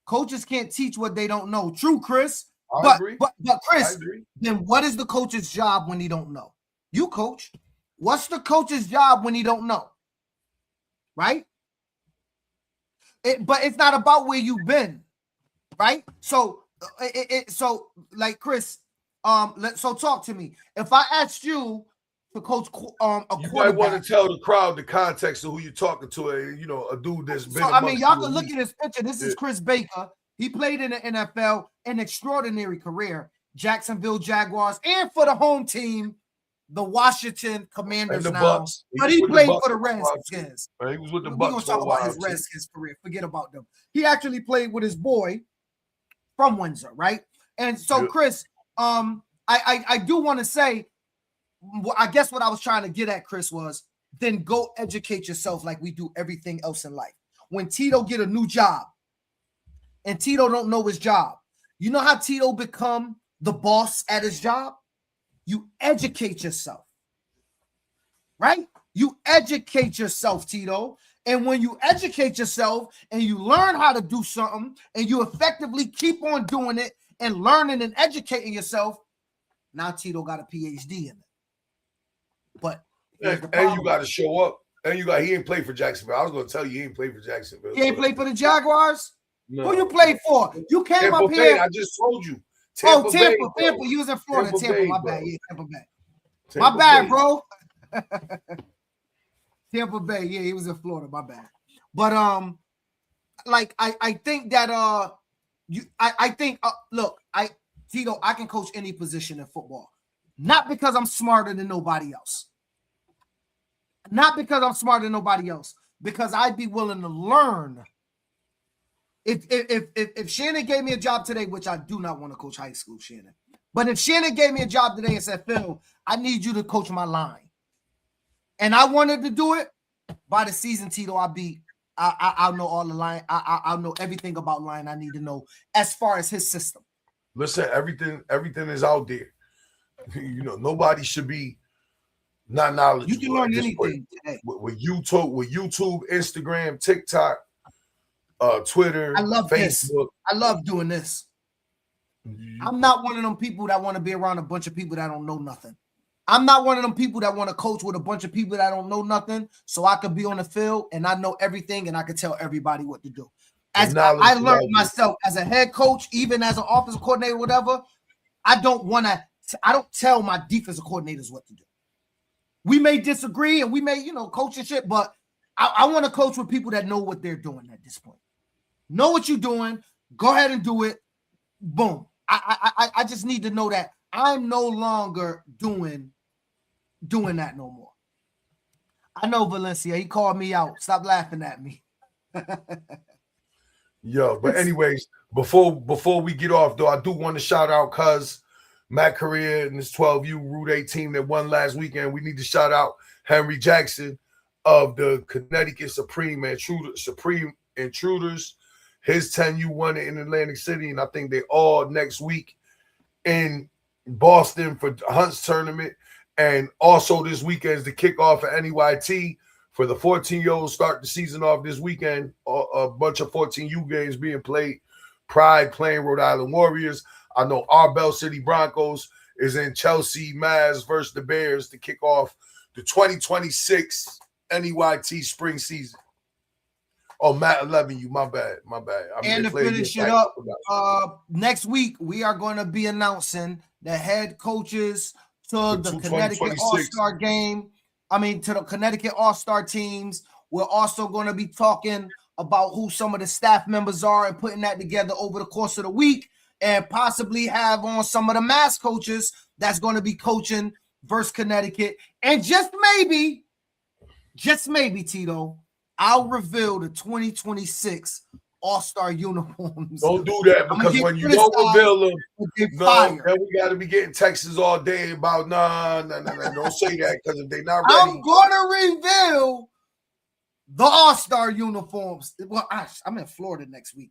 Coaches can't teach what they don't know. True, Chris. I agree. But I Chris, agree. then what is the coach's job when he don't know? You coach. What's the coach's job when he don't know? Right? But it's not about where you've been, right? So, so like Chris, so talk to me. If I asked you to coach a You quarterback, might want to tell the crowd the context of who you're talking to. A dude that's been. So I mean, y'all can look at his picture. This is Chris Baker. He played in the NFL, an extraordinary career. Jacksonville Jaguars, and for the home team, the Washington Commanders. And the now, Bucks. But he played for the Redskins. He was with the We're Bucks. gonna talk about his Redskins career. Forget about them. He actually played with his boy from Windsor, right? And so, Chris, I do want to say, I guess what I was trying to get at, Chris, was then go educate yourself like we do everything else in life. When Tito get a new job and Tito don't know his job, you know how Tito become the boss at his job? You educate yourself, right? You educate yourself, Tito. And when you educate yourself and you learn how to do something and you effectively keep on doing it and learning and educating yourself, now Tito got a PhD in it. But and you got to show up. And he ain't played for Jacksonville. I was going to tell you he ain't played for Jacksonville. He ain't played for the Jaguars? No. Who you played for? You came Tampa up Bay, here. I just told you. Tampa. Bay, You was in Florida. Tampa, Bay, my bro. bad. Yeah, Tampa Bay. Tampa My bad, Bay. bro. Tampa Bay. Yeah, he was in Florida. My bad. But like I think that look, Tito, I can coach any position in football. Not because I'm smarter than nobody else. Not because I'm smarter than nobody else. Because I'd be willing to learn. If Shannon gave me a job today, which I do not want to coach high school, Shannon. But if Shannon gave me a job today and said, Phil, I need you to coach my line, and I wanted to do it, by the season, Tito, I'll know all the line. I'll know everything about line I need to know as far as his system. Listen, everything is out there. Nobody should be not knowledgeable. You can learn anything today. With YouTube, Instagram, TikTok, Twitter, I love Facebook. this. I love doing this. I'm not one of them people that want to be around a bunch of people that don't know nothing. I'm not one of them people that want to coach with a bunch of people that don't know nothing, so I could be on the field and I know everything and I could tell everybody what to do. As I learned myself as a head coach, even as an offensive coordinator, whatever, I don't tell my defensive coordinators what to do. We may disagree and we may, coach and shit, but I want to coach with people that know what they're doing at this point. Know what you're doing. Go ahead and do it. Boom. I just need to know that I'm no longer doing that no more. I know Valencia. He called me out. Stop laughing at me. Yo, but anyways, before we get off, though, I do want to shout out cuz Matt Correa and his 12U Route 8 team that won last weekend. We need to shout out Henry Jackson of the Connecticut Supreme Intruders. His 10U won it in Atlantic City, and I think they all next week in Boston for Hunt's tournament. And also this weekend is the kickoff at NEYT for the 14-year-olds. Start the season off this weekend. A bunch of 14U games being played. Pride playing Rhode Island Warriors. I know our Bell City Broncos is in Chelsea, Mass versus the Bears to kick off the 2026 NEYT spring season. Oh, Matt 11, my bad. And to finish it up, next week we are going to be announcing the head coaches to the Connecticut All-Star game. To the Connecticut All-Star teams. We're also going to be talking about who some of the staff members are and putting that together over the course of the week, and possibly have on some of the Mass coaches that's going to be coaching versus Connecticut. And just maybe, Tito, I'll reveal the 2026 All-Star uniforms. Don't do that, because when you don't reveal them, then we got to be getting texts all day about, nah, don't say that, because if they're not ready. I'm going to reveal the All-Star uniforms. Well, I'm in Florida next week.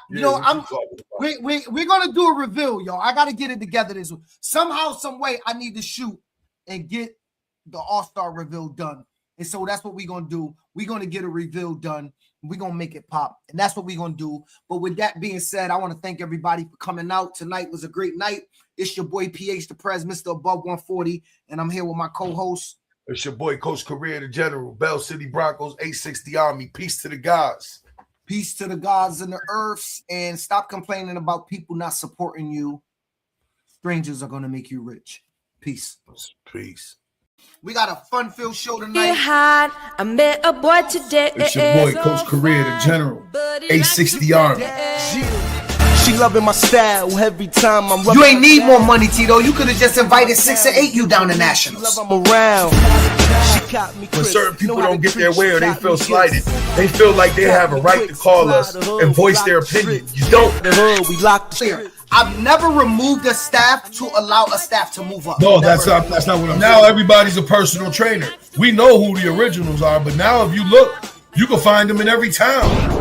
We're gonna do a reveal, y'all. I gotta get it together this week. Somehow, some way, I need to shoot and get the All-Star reveal done And so that's what we're going to do. We're going to get a reveal done. We're going to make it pop. And that's what we're going to do. But with that being said, I want to thank everybody for coming out. Tonight was a great night. It's your boy PH the Prez, Mr. Above 140. And I'm here with my co-host. It's your boy Coach Career, the General, Bell City Broncos, 860 Army. Peace to the gods. Peace to the gods and the earths. And stop complaining about people not supporting you. Strangers are going to make you rich. Peace. Peace. We got a fun-filled show Get tonight. hot. I met a boy today. It's your boy Coach Career, the General, 860 Army. She loving my style every time I'm You ain't need more money, Tito. You could have just invited 6 or 8 you down to Nationals. I'm around. She caught me When certain people don't get their way or they feel slighted, they feel like they have a right to call us and voice their opinion. You don't. The hood, we locked the Clear. I've never removed a staff to allow a staff to move up. No, Never. that's not what I'm saying. Now everybody's a personal trainer. We know who the originals are, but now if you look, you can find them in every town.